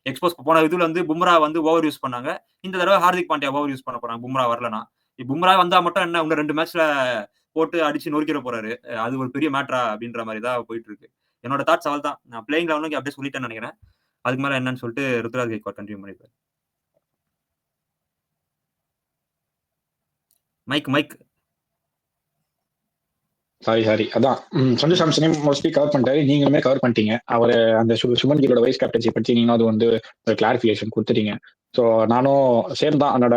எக்ஸ்போஸ் போன இதுல வந்து பும்ரா வந்து ஓவர் யூஸ் பண்ணாங்க. இந்த தடவை ஹார்திக் பாண்டியா ஓவர் யூஸ் பண்ண போறாங்க. பும்ரா வரலனா. பும்ரா வந்தா மட்டும் என்ன இன்னும் 2 மேட்ச்ல போட்டு அடிச்சு நொறுக்கிற போறாரு. அது ஒரு பெரிய மேட்டரா அப்படின்ற மாதிரி தான் போயிட்டு இருக்கு. என்னோட தாட்ஸ் அவள் தான். நான் பிளேயிங் லெவலுக்கு அப்படியே சொல்லிட்டேன்னு நினைக்கிறேன். அதுக்கு மேல என்னன்னு சொல்லிட்டு ருத்ராஜ் கைக்வாட் கண்டினியூ பண்ணிப்பாரு. மைக் சாரி அதான் சஞ்சு சாம்சனையும் மோஸ்ட்லி கவர் பண்ணிட்டாரு. நீங்களுமே கவர் பண்ணிட்டீங்க. அவர் அந்த சுமன் கிலோட வைஸ் கேப்டன்சி பற்றி நீங்களும் அது வந்து ஒரு கிளாரிஃபிகேஷன் கொடுத்துட்டீங்க. ஸோ நானும் சேர்ந்தான் என்னோட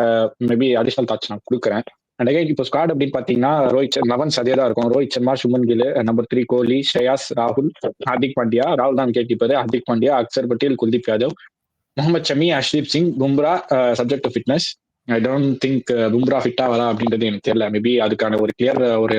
மேபி அடிஷனல் தாட்ஸ் நான் கொடுக்குறேன். அண்ட் அகைன் இப்போ ஸ்குவாட் அப்படின்னு பாத்தீங்கன்னா லெவன்ஸ் அதே தான் இருக்கும். ரோஹித் சர்மா, சுமன் கில், நம்பர் 3 கோலி, ஸ்ரேயாஸ், ராகுல், ஹார்திக் பாண்டியா. ராகுல் தான் wicket keeper. Hardik Pandya, Axar Patel, Kuldeep Yadav, Mohammed Shami, Arshdeep Singh, Bumrah subject to fitness. I don't think Bumrah ஃபிட்டா வரா அப்படின்றது எனக்கு தெரியல. மேபி அதுக்கான ஒரு கிளியர் ஒரு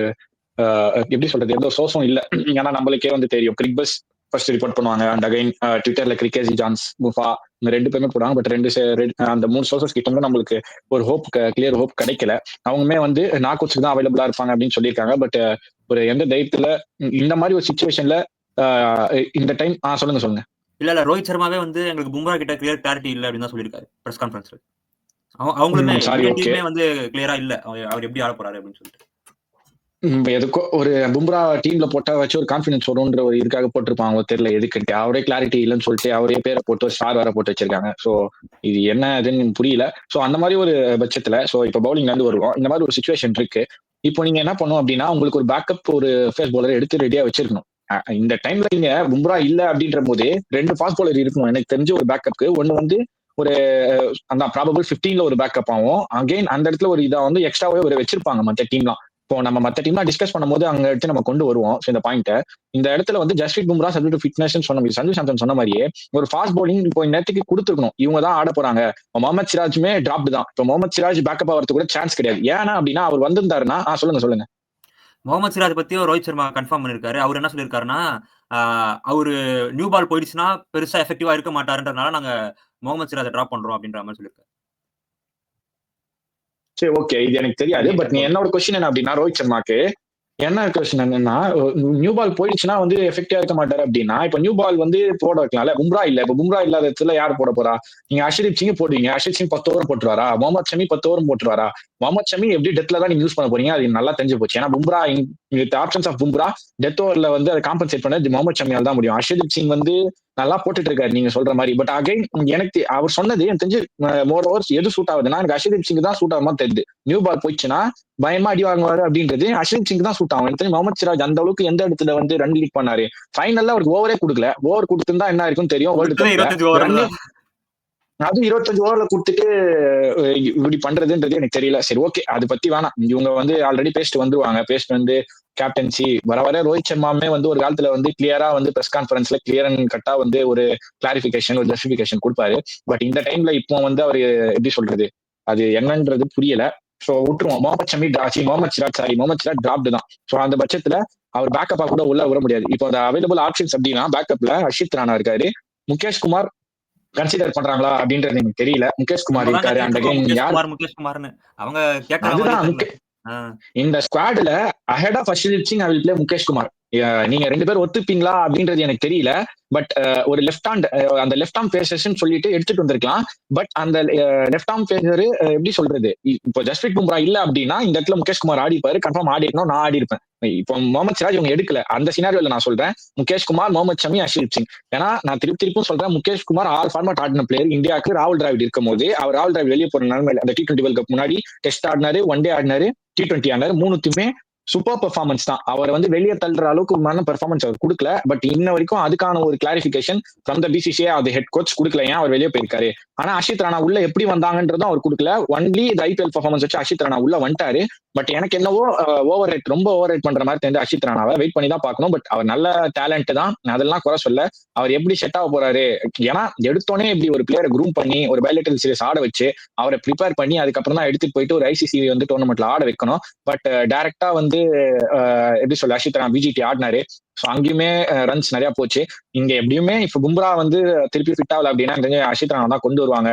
எப்படி சொல்றது, எந்த சோர்ஸும் இல்ல. ஏன்னா நம்மளுக்கே வந்து தெரியும், கிரிக் பஸ் ஃபர்ஸ்ட் ரிப்போர்ட் பண்ணுவாங்க. அண்ட் அகைன் ட்விட்டர்ல கிரிக்கேசி ஜான்ஸ், முஃபா, இந்த 2 பேருமே போடுவாங்க. பட் அந்த 3 சோர்சஸ் கிட்ட வந்து நம்மளுக்கு ஒரு ஹோப், கிளியர் ஹோப் கிடைக்கல. அவங்களுமே வந்து நாக் அவுட்ஸ்க்கு தான் அவைலபிளா இருப்பாங்க அப்படின்னு சொல்லியிருக்காங்க. பட் ஒரு எந்த தைரியத்துல இந்த மாதிரி ஒரு சுச்சுவேஷன்ல இந்த டைம் சொல்லுங்க. இல்ல ரோஹித் சர்மாவே வந்து எங்களுக்கு பும்ரா கிட்ட கிளியர் கிளாரிட்டி இல்ல அப்படின்னு தான் சொல்லியிருக்காரு பிரஸ் கான்ஃபரன்ஸ்ல. அவங்களுமே சாரி, இந்தியன் ஓகே. டீமே வந்து கிளியரா இல்ல அவர் எப்படி ஆட போறாரு அப்படின்னு சொல்லிட்டு. எதுக்கோ ஒரு பும்ரா டீம்ல போட்டா வச்சு ஒரு கான்பிடன்ஸ் வரும்ன்ற ஒரு இதுக்காக போட்டிருப்பாங்க, தெரியல எதுக்குன்ட்டு. அவரே கிளாரிட்டி இல்லைன்னு சொல்லிட்டு அவரே பேரை போட்டு ஸ்டார் வேற போட்டு வச்சிருக்காங்க. சோ இது என்ன இதுன்னு புரியல. சோ அந்த மாதிரி ஒரு பட்சத்துல இப்ப பவுலிங்ல இருந்து வருவோம். இந்த மாதிரி ஒரு சுச்சுவேஷன் இருக்கு. இப்போ நீங்க என்ன பண்ணும் அப்படின்னா, உங்களுக்கு ஒரு பேக்கப் ஒரு ஃபேஸ் பவுலர் எடுத்து ரெடியா வச்சிருக்கணும். இந்த டைம்ல நீங்க பும்ரா இல்ல அப்படின்ற போது 2 ஃபாஸ்ட் பவுலர் இருக்கணும். எனக்கு தெரிஞ்ச ஒரு பேக்கப்க்கு ஒன்னு வந்து ஒரு அந்த ப்ராபபிள் 15ல ஒரு பேக்கப் ஆகும். அகைன் அந்த இடத்துல ஒரு இதா வந்து எக்ஸ்ட்ராவே ஒரு வச்சிருப்பாங்க மற்ற டீம்லாம். இப்போ நம்ம மற்ற டீம்லாம் டிஸ்கஸ் பண்ணும்போது அங்க எடுத்து நம்ம கொண்டு வருவோம். இந்த பாயிண்ட் இந்த இடத்துல வந்து Jasprit Bumrah subject to fitness சொன்ன சஞ்சு சாம்சன் சொன்ன மாதிரியே ஒரு ஃபாஸ்ட் பவுலிங் இப்போ நேரத்துக்கு கொடுத்துருக்கணும். இவங்க தான் ஆட போறாங்க. முகமது சிராஜுமே டிராப் தான். இப்போ முகமது சிராஜ் பேக்கப் ஆகிறதுக்கு கூட சான்ஸ் கிடையாது. ஏன்னா அப்படின்னா அவர் வந்திருந்தாருன்னா சொல்லுங்க. முகமது சிராஜ் பத்தியும் ரோஹித் சர்மா கன்ஃபார்ம் பண்ணிருக்காரு. அவர் என்ன சொல்லியிருக்காருன்னா, அவரு நியூ பால் போயிடுச்சுன்னா பெருசா எஃபெக்டிவா இருக்க மாட்டாருன்றதுனால நாங்க முகமது சிராஜை டிராப் பண்றோம் அப்படின்ற மாதிரி சொல்லியிருக்காரு. சரி, ஓகே, இது எனக்கு தெரியாது. பட் நீ என்னோட கொஸ்டின் என்ன அப்படின்னா, ரோஹித் சர்மாக்கு என்ன கொஸ்டின் என்னன்னா, நியூ பால் போயிடுச்சுன்னா வந்து எஃபெக்டிவா இருக்க மாட்டாரு அப்படின்னா, இப்ப நியூ பால் வந்து போட வைக்கலாம்ல. பும்ரா இல்ல, இப்ப பும்ரா இல்லாத இடத்துல யார் போட போறா? நீங்க அஷ்தீப் சிங் போடுவீங்க. அஷ்தீப் சிங் 10 ஓவர் போட்டுருவாரா? முகமது ஷமி 10 ஓவர் போட்டுருவாரா? முகமது ஷமி எப்படி டெத்ல தான் நீங்க யூஸ் பண்ண போறீங்க, அது நல்லா தெரிஞ்சு போச்சு. ஏன்னா Bumrah options of Bumrah death ஓவர்ல வந்து அதை காம்பன்சேட் பண்ணது முகமது ஷமியால் தான் முடியும். அஷ்தீப் சிங் வந்து நல்லா போட்டுட்டு இருக்காரு நீங்க சொல்ற மாதிரி. பட் அகைன் எனக்கு அவர் சொன்னது எனக்கு தெரிஞ்சு மோர் ஓவர்ஸ் எது சூட் ஆகுதுன்னா, எனக்கு அஷ்தீப் சிங் தான் சூட் ஆகுமா தெரியுது. நியூ பால் போயிடுச்சுன்னா பயமா அடி வாங்குவாரு அப்படின்றது அஷ்தீப் சிங் தான் சூட் ஆகும். எனக்கு தெரியும் முகமது சிராஜ் அந்த அளவுக்கு எந்த இடத்துல வந்து ரன் லீக் பண்ணாரு. ஃபைனல்ல அவருக்கு ஓவரே கொடுக்கல. ஓவர் கொடுத்துருந்தா என்ன இருக்குன்னு தெரியும். வேர்ல்டு கப்ல அது 25 ஓவர்ல கொடுத்துட்டு இப்படி பண்றதுன்றது எனக்கு தெரியல. சரி, ஓகே, அதை பத்தி வேணாம். இவங்க வந்து ஆல்ரெடி பேசிட்டு வந்துருவாங்க. பேசிட்டு வந்து கேப்டன்சி வர ரோஹித் சர்மாவே வந்து ஒரு காலத்துல வந்து கிளியரா வந்து பிரஸ் கான்ஃபரன்ஸ்ல கிளியர் அண்ட் கட்டா வந்து ஒரு கிளாரிபிகேஷன், ஒரு ஜஸ்டிபிகேஷன் கொடுப்பாரு. பட் இந்த டைம்ல இப்போ வந்து அவர் எப்படி சொல்றது, அது என்னன்றது புரியல. சோ விட்டுருவோம். முகமது சிராஜ் டிராப்டு தான். சோ அந்த பட்சத்துல அவர் பேக்கப்பா கூட உள்ள வர முடியாது. இப்போ அந்த அவைலபிள் ஆப்ஷன்ஸ் அப்படின்னா பேக்கப்ல ஹர்ஷித் ராணா இருக்காரு, முகேஷ் குமார் கன்சிடர் பண்றாங்களா அப்படின்றது எனக்கு தெரியல. முகேஷ் குமார் இருக்காரு. அண்ட் அகைன் முகேஷ் குமார்னு அவங்க கேக்குற அதுதான் மாதிரி இந்த ஸ்குவாட்ல ahead of Arshdeep Singh I will play Mukesh Kumar. நீங்க 2 பேரும் ஒத்துப்பீங்களா அப்படின்றது எனக்கு தெரியல. பட் ஒரு லெஃப்ட் ஹேண்ட், அந்த லெஃப்ட் ஆர்ம் பேசர்ஸ் சொல்லிட்டு எடுத்துட்டு வந்திருக்கலாம். பட் அந்த லெஃப்ட் ஆர்ம் பேசர் எப்படி சொல்றது, இப்போ ஜஸ்பிரீத் பும்ரா இல்ல அப்படின்னா இந்த இடத்துல முகேஷ் குமார் ஆடி இருப்பாரு. கன்ஃபார்ம் ஆடி இருக்கணும். நான் ஆடி இருப்பேன். இப்போ முகமது சிராஜ் இவங்க எடுக்கல. அந்த சினாரியோல நான் சொல்றேன் முகேஷ் குமார், முகமது ஷமி, அஷ்தீப் சிங். ஏன்னா நான் திருப்பும் சொல்றேன், முகேஷ் குமார் ஆல் ஃபார்மேட் ஆடின பிளேயர். இந்தியாவுக்கு ராகுல் டிராவிட் இருக்கும் போது அவர் ராகுல் டிராவிட் வெளியே போற நிலைமை, அந்த T20 வேர்ல்ட் கப் முன்னாடி டெஸ்ட் ஆடினாரு, ஒன் டே ஆடினாரு, T20 ஆடினாரு. 3த்துமே சூப்பர் பெர்ஃபார்மன்ஸ் தான். அவர் வந்து வெளியே தள்ளுற அளவுக்கு பெர்ஃபார்மன்ஸ் அவர் கொடுக்கல. பட் இன்ன வரைக்கும் அதுக்கான ஒரு கிளாரிபிகேஷன் ஃப்ரம் த BCCI அது ஹெட் கோச் கொடுக்கல, ஏன் அவர் வெளியே போயிருக்காரு. ஆனா அஷித் ராணா உள்ள எப்படி வந்தாங்கன்றதும் அவர் கொடுக்கல. ஒன்லி இந்த IPL பெர்ஃபார்மன்ஸ் வச்சு அஷித் ராணா உள்ள வந்துட்டாரு. பட் எனக்கு என்னவோ ரொம்ப ஓவர் ரேட் பண்ற மாதிரி தெரிஞ்ச அஷித் ராணாவை வெயிட் பண்ணி தான் பார்க்கணும். பட் அவர் நல்ல டேலண்ட் தான், அதெல்லாம் குறை சொல்ல. அவர் எப்படி செட் ஆக போறாரு, ஏன்னா எடுத்தோடனே இப்படி ஒரு பிளேயரை குரூம் பண்ணி ஒரு பைலேட்டரல் சீரிஸ் ஆட வச்சு அவரை ப்ரிப்பேர் பண்ணி அதுக்கப்புறம் தான் எடுத்துட்டு போயிட்டு ஒரு ICC வந்து டோர்னமெண்ட்ல ஆட வைக்கணும். பட் டைரக்டா வந்து எப்படி சொல்ல, அஷித் ராணா BGT ஆடினாரு. ஸோ அங்கேயுமே ரன்ஸ் நிறைய போச்சு. இங்க எப்படியுமே இப்ப பும்ரா வந்து திருப்பி ஃபிட் ஆகல அப்படின்னா அஷித் ராணா தான் கொண்டு வருவாங்க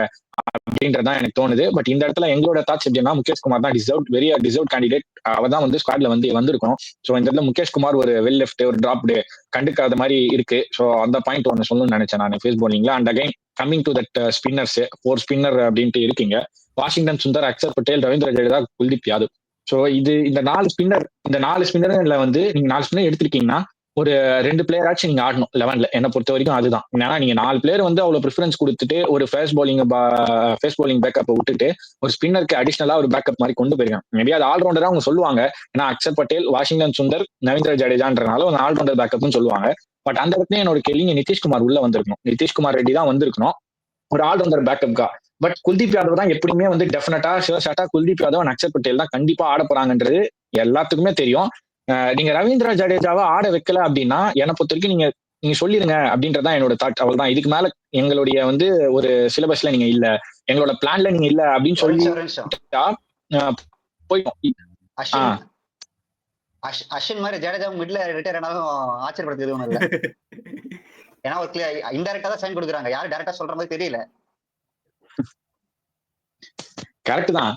அப்படின்றதான் எனக்கு தோணுது. பட் இந்த இடத்துல எங்களோட தாட்ஸ் எப்படின்னா, முகேஷ் குமார் தான் டிசர்வ் கேண்டிடேட். அவர் தான் வந்து ஸ்குவாட்ல வந்து வந்திருக்கும். ஸோ இந்த இடத்துல முகேஷ் குமார் ஒரு வெல் லெஃப்ட், ஒரு டிராப்டு கண்டுக்காத மாதிரி இருக்கு. ஸோ அந்த பாயிண்ட் ஒன்று சொல்லணும்னு நினைச்சேன் நான் ஃபேஸ் பவுலிங்ல. And again coming to that spinners, 4 spinner அப்படின்ட்டு இருக்கீங்க. வாஷிங்டன் சுந்தர், அக்சர் பட்டேல், ரவீந்திர ஜடேஜா, குல்தீப் யாதவ். சோ இந்த 4 ஸ்பின்னர்ல வந்து நீங்க 4 ஸ்பின்னர் எடுத்திருக்கீங்கன்னா ஒரு 2 பிளேயர் ஆச்சும் நீங்க ஆடணும் 11ல. என்ன பொறுத்த வரைக்கும் அதுதான். ஏன்னா நீங்க 4 பிளேயர் வந்து அவ்வளவு ப்ரிஃபரன்ஸ் கொடுத்துட்டு ஒரு ஃபேஸ் பவுலிங் பேக்கப் விட்டுட்டு ஒரு ஸ்பின்னருக்கு அடிஷனலா ஒரு பேக்கப் மாதிரி கொண்டு போயிருக்காங்க. மேபி அது ஆல்ரவுண்டரா அவங்க சொல்லுவாங்க. ஏன்னா அக்சர் பட்டேல், வாஷிங்டன் சுந்தர், ரவீந்திர ஜடேஜான்றனால ஒரு ஆல்ரவுண்டர் பேக்கப்னு சொல்லுவாங்க. பட் அந்த இடத்துல என்னோட கேள்வி, நிதிஷ்குமார் உள்ள வந்திருக்கணும். நிதிஷ்குமார் ரெட்டி தான் வந்திருக்கணும் ஒரு ஆல்ரவுண்டர் பேக்கப்கா. பட் குல்தீப் யாதவ் தான் எப்படியுமே வந்து டெஃபினட்டா ஷாட்டா குல்தீப் யாதவ் அண்ட் அக்ஷர் பட்டேல் தான் கண்டிப்பா ஆட போறாங்கன்றது எல்லாத்துக்குமே தெரியும். நீங்க ரவீந்திர ஜடேஜாவை ஆட வைக்கல அப்படின்னா என்னை பொறுத்த வரைக்கும் நீங்க சொல்லிருங்க அப்படின்றதான் என்னோட தாட். அவள் தான் இதுக்கு மேல எங்களுடைய வந்து ஒரு சிலபஸ்ல நீங்க இல்ல, எங்களோட பிளான்ல நீங்க இல்ல அப்படின்னு சொல்லிட்டா போயிடும். அஸ்வின் அஸ்வின் மாதிரி ஜடேஜா மிட்ல ரிட்டையர் ஆனாலும் ஆச்சரியப்படுத்துது ஒண்ணு இல்ல. ஏன்னா ஒரு இன்டைரக்டா தான் சைன் கொடுக்குறாங்க, யாரும் டைரக்டா சொல்ற மாதிரி தெரியல. கரெக்ட் தான்.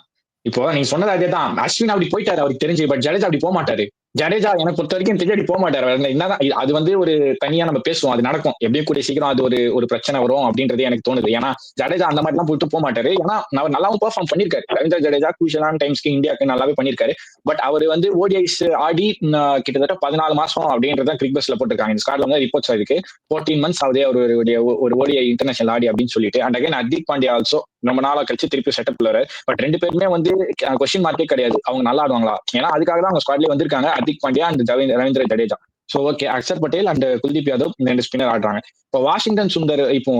இப்போ நீங்க சொன்னது அதே தான். அஸ்வின் அப்படி போயிட்டாரு அவருக்கு தெரிஞ்சு, பட் ஜடேஜா அப்படி போக மாட்டாரு. ஜடேஜா எனக்கு பொறுத்த வரைக்கும் தெரிஞ்சு அப்படி போக மாட்டாரு. என்னதான் அது வந்து ஒரு தனியா நம்ம பேசுவோம், அது நடக்கும் எப்படியும் கூடிய சீக்கிரம் அது ஒரு பிரச்சனை வரும் அப்படின்றது எனக்கு தோணுது. ஏன்னா ஜடேஜா அந்த மாதிரி எல்லாம் போயிட்டு போக மாட்டாரு. ஏன்னா அவர் நல்லாவும் பெர்ஃபார்ம் பண்ணிருக்காரு. ரவீந்திர ஜடேஜா குரூஷியலான டைம்ஸ்க்கு இந்தியாவுக்கு நல்லாவே பண்ணிருக்காரு. பட் அவர் வந்து ஓடிஐஸ் ஆடி கிட்டத்தட்ட 14 மாசம் அப்படின்றத கிரிக்பஸ்ல போட்டிருக்காங்க. இந்த ஸ்காட்ல வந்து ரிப்போர்ட்ஸ் இருக்கு 14 months ஆகுதே ஒரு ஓடிஐ இன்டர்நேஷனல் ஆடி அப்படின்னு சொல்லிட்டு. And again Hardik Pandya also ரொம்ப நாளா கழிச்சு திருப்பி செட்டப்ல வர. பட் ரெண்டு பேருமே வந்து கொஸ்டின் மார்க்கே கிடையாது அவங்க நல்லா ஆடுவாங்களா, ஏன்னா அதுக்காக தான் அவங்க ஸ்குவாட்லயே வந்திருக்காங்க Hardik Pandya and Ravindra Jadeja. So okay, Axar Patel and Kuldeep Yadav இந்த 2 ஸ்பின்னர் ஆடுறாங்க. இப்போ வாஷிங்டன் சுந்தர் இப்போ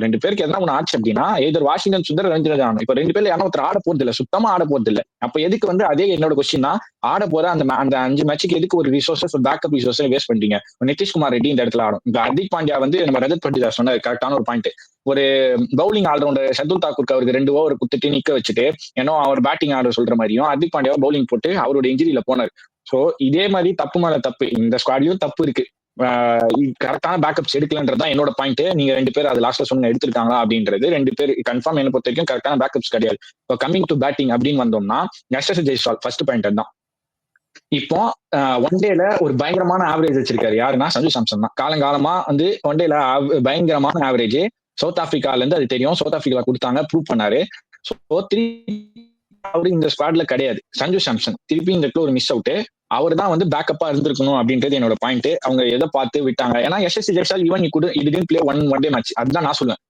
2 பேருக்கு எதனா ஒன்று ஆச்சு அப்படின்னா எதிர் வாஷிங்டன் சுந்தர் ரவீந்திர ஜடேஜா இப்போ 2 பேர்ல யாரும் ஒருத்தர் ஆட போறது இல்ல, சுத்தமா ஆட போறது இல்ல. அப்ப எதுக்கு வந்து அதே என்னோட கொஸ்டின் தான், ஆட போற அந்த 5 மேட்சுக்கு எதுக்கு ஒரு ரிசோர்சஸ் ஒரு பேக்கப் ரிசோர்ஸ் வேஸ்ட் பண்றீங்க? நிதிஷ்குமார் ரெட்டி இந்த இடத்துல ஆடும். இப்போ ஹர்திக் பாண்டியா வந்து நம்ம ரஜத் பட்டிதார் சொன்னார் கரெக்டான ஒரு பாயிண்ட். ஒரு பவுலிங் ஆல்ரவுண்டர் ஷர்துல் தாக்கூருக்கு அவருக்கு 2 ஓவர் கொடுத்துட்டு நிக்க வச்சுட்டு ஏன்னா அவர் பேட்டிங் ஆட சொல்ற மாதிரியும் ஹர்திக் பாண்டியா பவுலிங் போட்டு அவரோட இன்ஜுரியில போனார். சோ இதே மாதிரி தப்பு மேல தப்பு இந்த ஸ்குவாட்லயும் தப்பு இருக்கு. கரெக்டான பேக்கப்ஸ் எடுக்கலன்றதுதான் என்னோட பாயிண்ட். நீங்க 2 பேர் அது லாஸ்ட்ல சொன்ன எடுத்திருக்காங்களா அப்படின்றது 2 பேர் கன்ஃபார்ம் என்ன பொறுத்த வரைக்கும் கரெக்டான பேக்கப்ஸ் கிடையாது. இப்போ கமிங் டு பேட்டிங் அப்படின்னு வந்தோம்னா யஷ்வந்த் ஜெய்ஸ்வால் ஃபர்ஸ்ட் பாயிண்ட் தான். இப்போ ஒன் டேல ஒரு பயங்கரமான ஆவரேஜ் வச்சிருக்காரு யாருன்னா சஞ்சு சாம்சன் தான். காலங்காலமா வந்து ஒன் டேல பயங்கரமான ஆவரேஜ். சவுத் ஆப்பிரிக்கால இருந்து அது தெரியும், சவுத் ஆப்பிரிக்கா கொடுத்தாங்க, ப்ரூவ் பண்ணாரு. அவரு இந்த ஸ்குவாட்ல கிடையாது. சஞ்சு சாம்சன் திருப்பி இந்த ஒரு மிஸ் அவுட். அவர் தான் வந்து பேக்கப்பா இருந்திருக்கணும் அப்படின்றது என்னோட பாயிண்ட். அவங்க எதை பார்த்து விட்டாங்க? ஏன்னா யஷ்வந்த் ஜெய்ஸ்வால் ஈவன் இது பிளே ஒன் டே மேட்ச், அதுதான் நான் சொல்லுவேன்.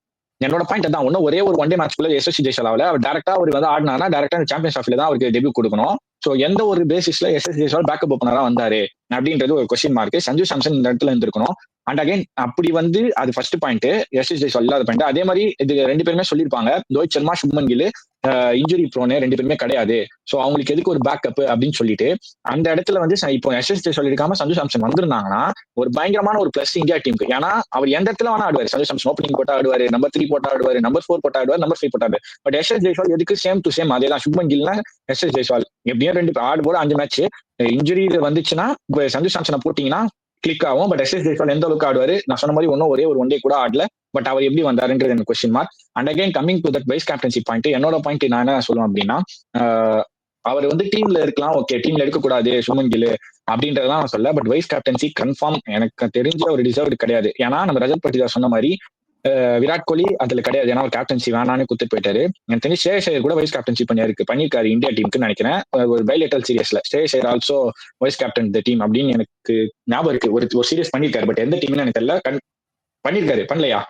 என்னோட பாயிண்ட் தான், ஒன்னும் ஒரே ஒரு ஒன் டே மேட்ச்க்குள்ள யஷ்வந்த் ஜெய்ஸ்வால் அவர் டேரக்டா அவர் வந்து ஆடினானா டேரக்டா சாம்பியன்ஸ் ட்ராஃபில தான் அவருக்கு டெபியூ கொடுக்கணும். சோ எந்த ஒரு பேசிஸ்ல யஷ்வந்த் ஜெய்ஸ்வால் பேக்கப் ஓப்பனரா வந்தாரு அப்படின்றது ஒரு கொஸ்டின் மார்க். சஞ்சு சாம்சன் இந்த இடத்துல இருந்திருக்கணும். அண்ட் அகைன் அப்படி வந்து அது ஃபர்ஸ்ட் பாயிண்ட், யஷ்வந்த் ஜெய்ஸ்வால் இல்லாத பாயிண்ட். அதே மாதிரி இது 2 பேருமே சொல்லியிருப்பாங்க, ரோஹித் சர்மா சுப்மன் கில் இன்ஜுரி ப்ரோனே 2 பேருமே கிடையாது. சோ அவங்களுக்கு எதுக்கு ஒரு பேக்கப் அப்படின்னு சொல்லிட்டு அந்த இடத்துல வந்து இப்போ யஷ்வந்த் ஜெய்ஸ்வால் இருக்காம சஞ்சு சாம்சன் வந்திருந்தாங்கன்னா ஒரு பயங்கரமான ஒரு பிளஸ் இந்தியா டீமுக்கு. ஏன்னா அவர் எந்த இடத்துல வேணா ஆடுவார். சஞ்சு சாம்சன் ஓப்பனிங் போட்டா ஆடுவாரு, நம்பர் 3 போட்டா ஆடுவாரு, நம்பர் 4 போட்டா ஆடுவார், நம்பர் 5 போட்டா ஆடுவார். பட் யஷ்வந்த் ஜெய்ஸ்வால் எதுக்கு சேம் டு சேம் அதே தான். சுப்மன் கில்னா யஷ்வந்த் ஜெய்ஸ்வால் எப்படியும் 2 ஆடு போட 5 மேட்ச் இன்ஜுரி வந்துச்சுன்னா சஞ்சு சாம்சனை போட்டீங்கன்னா கிளிக் ஆகும். பட் யஷ்வந்த் ஜெய்ஸ்வால் எந்த அளவுக்கு ஆடுவாரு? நான் சொன்ன மாதிரி ஒரே ஒரு ஒன் டே கூட ஆடல. பட் அவர் எப்படி வந்தாருன்றது எனக்கு question mark. And again coming to that vice captaincy point, என்னோட பாயிண்ட் நான் என்ன சொல்லுவேன் அப்படின்னா அவர் வந்து டீம்ல இருக்கலாம், ஓகே டீம்ல எடுக்கக்கூடாது சுமன் கில் அப்படின்றதான் நான் சொல்ல. பட் வைஸ் கேப்டன்சி கன்ஃபார்ம் எனக்கு தெரிஞ்ச ஒரு டிசர்வ் கிடையாது. ஏன்னா நம்ம ரஜத் பட்டிதார் சொன்ன மாதிரி விராட் கோலி அதுல கிடையாது. ஏன்னா ஒரு கேப்டன்சி வேணான்னு குத்துட்டு போயிட்டாரு. எனக்கு தெரிஞ்சு ஸ்ரேயஸ் ஐயர் கூட வைஸ் கேப்டன்சி பண்ணிருக்காரு இந்தியா டீமுக்கு நினைக்கிறேன். ஒரு பைலேட்டரல் சீரியஸ்ல Shreyas Iyer also vice captain the team அப்படின்னு எனக்கு ஞாபகம் இருக்கு. ஒரு சீரியஸ் பண்ணிருக்காரு. பட் எந்த டீம்னு எனக்கு தெரியல. பண்ணிருக்காரு பண்ணலையா?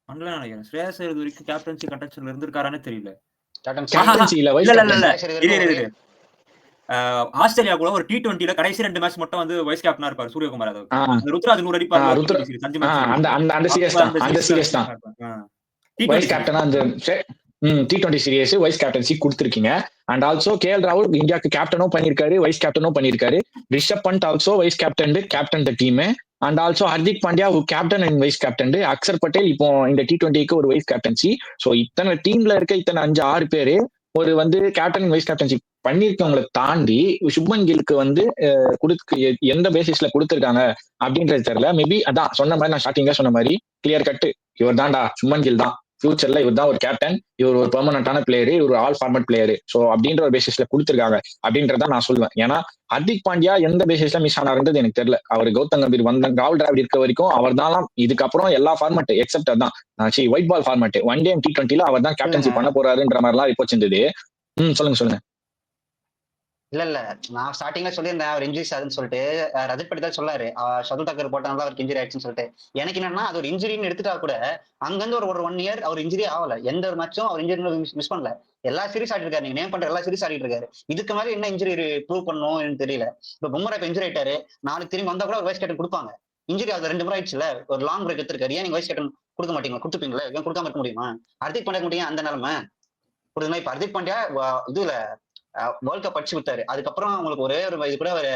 பண்ணல நினைக்கிறேன். ஸ்ரேயஸ் ஐயர் வரைக்கும் கேப்டன்சி கண்டென்ஷன்ல இருந்திருக்காரானே தெரியல. கேப்டன்சி இல்ல வைஸ் இல்ல ஆஸ்திரேலியா கூட ஒரு T20ல கடைசி 2 மேட்ச் மட்டும் வந்து வைஸ் கேப்டனா இருப்பாரு சூரியகுமார் யாதவ். அந்த ருத்ராஜ் 100 அடிப்பாரு. அந்த சீரியஸ் தான் வைஸ் கேப்டனா அந்த T20 சீரியஸ் வைஸ் கேப்டன்சி கொடுத்திருக்கீங்க. அண்ட் ஆல்சோ கேஎல் ராகுல் இந்தியாவுக்கு கேப்டனும் பண்ணிருக்காரு, வைஸ் கேப்டனும் பண்ணிருக்காரு. Rishabh Pant also vice captain the team. And also Hardik Pandya captain and vice captain. Axar Patel இப்போ இந்த T20க்கு ஒரு வைஸ் கேப்டன்சி. சோ இத்தனை டீம்ல இருக்க இத்தனை 5-6 பேரு ஒரு வந்து கேப்டன் வைஸ் கேப்டன்சி பண்ணிருக்கவங்களை தாண்டி சுப்மன் கில்க்கு வந்து எந்த பேசிஸ்ல கொடுத்திருக்காங்க அப்படின்றது தெரியல. மேபி அதான் சொன்ன மாதிரி நான் ஸ்டார்டிங்கா சொன்ன மாதிரி கிளியர் கட் இவர் தான்டா சுப்மன் கில் தான் ஃபியூச்சர்ல இவர் தான் ஒரு கேப்டன், இவர் ஒரு பெர்மனன்டான பிளேயரு, இவர் ஆல் ஃபார்மட் பிளேயரு. சோ அப்படின்ற ஒரு பேசிஸ்ல கொடுத்திருக்காங்க அப்படின்றத நான் சொல்லுவேன். ஏன்னா ஹர்திக் பாண்டியா எந்த பேசிஸ்ல மிஸ் ஆனாருன்றது எனக்கு தெரியல. அவர் கௌதம் கம்பீர் ராகுல் டிராவிட் இருக்க வரைக்கும் அவர் தான் இதுக்கப்புறம் எல்லா ஃபார்மட் எக்ஸப்ட் அதான் white ball format one day T20ல அவர் தான் கேப்டன்சி பண்ண போறாருன்ற மாதிரி எல்லாம் ரிப்போர்ட்ஸ் இருந்தது. சொல்லுங்க. இல்ல நான் ஸ்டார்டிங்ல சொல்லியிருந்தேன் அவர் இன்ஜுரிஸ் ஆகுதுன்னு சொல்லிட்டு. ரஜத் பட்டிதார் சொல்லாரு ஷர்துல் தாக்கூர் போட்டனால அவருக்கு இன்ஜுரி ஆயிடுச்சுன்னு சொல்லிட்டு. எனக்கு என்னன்னா அது ஒரு இன்ஜுரின்னு எடுத்துட்டா கூட அங்கிருந்து ஒரு 1 year அவர் இன்ஜுரி ஆகல. எந்த ஒரு மேட்சும் அவர் இன்ஜுரி மிஸ் பண்ணல. எல்லா சீரிஸ் ஆடிட்டு இருக்காரு. நீங்க நேம் பண்ற எல்லா சீரிஸ் ஆடிட்டு இருக்காரு. இதுக்கு மேல என்ன இன்ஜுரி ப்ரூவ் பண்ணணும் தெரியல. இப்ப பும்ரா இப்ப இன்ஜுரி ஆயிட்டாரு, நாளைக்கு திரும்பி வந்தா கூட ஒரு வைஸ் கேப்டன் கொடுப்பாங்க. இன்ஜுரி அது 2 முறை ஆயிடுச்சுல, ஒரு லாங் பிரேக் எடுத்திருக்காரு. ஏன் நீங்க வைஸ் கேப்டன் கொடுக்க மாட்டீங்களா? கொடுத்துப்பீங்களா? ஏன் கொடுக்காம இருக்க முடியுமா? ஹர்திக் பாண்டியா முடியும் அந்த நிலைமை புரியுதுங்களா? இப்ப ஹர்திக் பாண்டியா இதுல வேர்ல்ட் கப் அடிச்சு விட்டாரு. அதுக்கப்புறம் உங்களுக்கு ஒரே ஒரு இது கூட ஒரு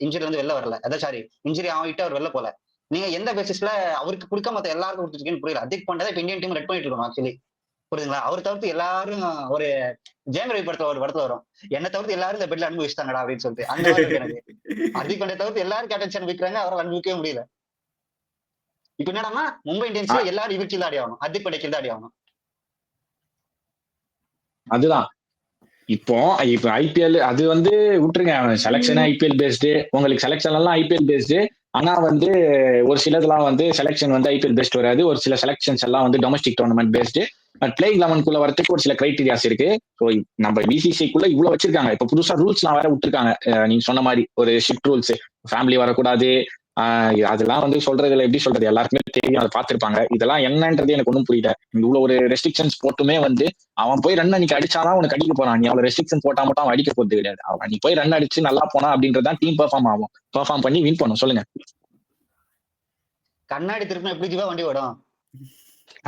இன்ஜுரி வந்து வெளில வரல. அதான் சாரி, இன்ஜுரி ஆகிட்டு அவர் வெளில போல. நீங்க எந்த பேசிஸ்ல அவருக்கு கொடுக்க மத்த எல்லாருக்கும் கொடுத்துருக்கீங்கன்னு புரியல. ஹர்திக் பாண்டியா இப்ப இந்தியன் டீம் ரெட் பண்ணிட்டு இருக்கோம் ஆக்சுவலி. புரியுதுங்களா? அவர் தவிர்த்து எல்லாரும் ஒரு ஜெயம் ரவி படத்துல ஒரு படத்துல வரும். என்ன தவிர்த்து எல்லாரும் இந்த பெட்ல அனுபவிச்சிட்டாங்கடா அப்படின்னு சொல்லிட்டு. அந்த மாதிரி இருக்கு எனக்கு. ஹர்திக் பாண்டியா தவிர்த்து எல்லாரும் கேப்டன்சி அனுபவிக்கிறாங்க, அவரால் அனுபவிக்கவே முடியல. இப்ப என்னடான்னா மும்பை இந்தியன்ஸ்ல எல்லாரும் இவருக்கு தான் ஆடி ஆகணும். ஹர்திக் பாண்டியாக்கு தான் ஆடி ஆகணும். அதுதான் இப்போ இப்ப ஐபிஎல் அது வந்து விட்டுருங்க, செலக்ஷன் ஐபிஎல் பேஸ்டு, உங்களுக்கு செலக்ஷன் எல்லாம் ஐபிஎல் பேஸ்டு. ஆனா வந்து ஒரு சிலதெல்லாம் வந்து செலக்ஷன் வந்து ஐபிஎல் பேஸ்ட் வராது, ஒரு சில செலக்ஷன்ஸ் எல்லாம் வந்து domestic tournament based. But playing 11 வரதுக்கு ஒரு சில கிரைட்டீரியாஸ் இருக்கு. ஸோ நம்ம பிசிசிக்குள்ள இவ்வளவு வச்சிருக்காங்க. இப்ப புதுசா ரூல்ஸ் எல்லாம் வேற விட்டுருக்காங்க. நீங்க சொன்ன மாதிரி ஒரு ஷிஃப்ட் ரூல்ஸ், ஃபேமிலி வரக்கூடாது. அதெல்லாம் வந்து சொல்றதுல எப்படி சொல்றது, எல்லாருக்குமே தெரியும், அதை பார்த்திருப்பாங்க. இதெல்லாம் என்னன்றது எனக்கு ஒன்றும் புரியல. இவ்வளவு ஒரு ரெஸ்ட்ரிக்ஷன்ஸ் போட்டுமே வந்து அவன் போய் ரன் அன்னைக்கு அடிச்சாதான் உனக்கு அடிக்க போறான். நீ அவ்வளவு ரெஸ்ட்ரிக்ஷன் போட்டா மட்டும் அவன் அடிக்க போறது கிடையாது. அவன் நீ போய் ரன் அடிச்சு நல்லா போனா அப்படின்றதான் டீம் பெர்ஃபார்ம் ஆகும். பெர்ஃபார்ம் பண்ணி வின் பண்ணும். சொல்லுங்க. கண்ணாடி திருப்பினா எப்படி ஜீவா வண்டி ஓடும்?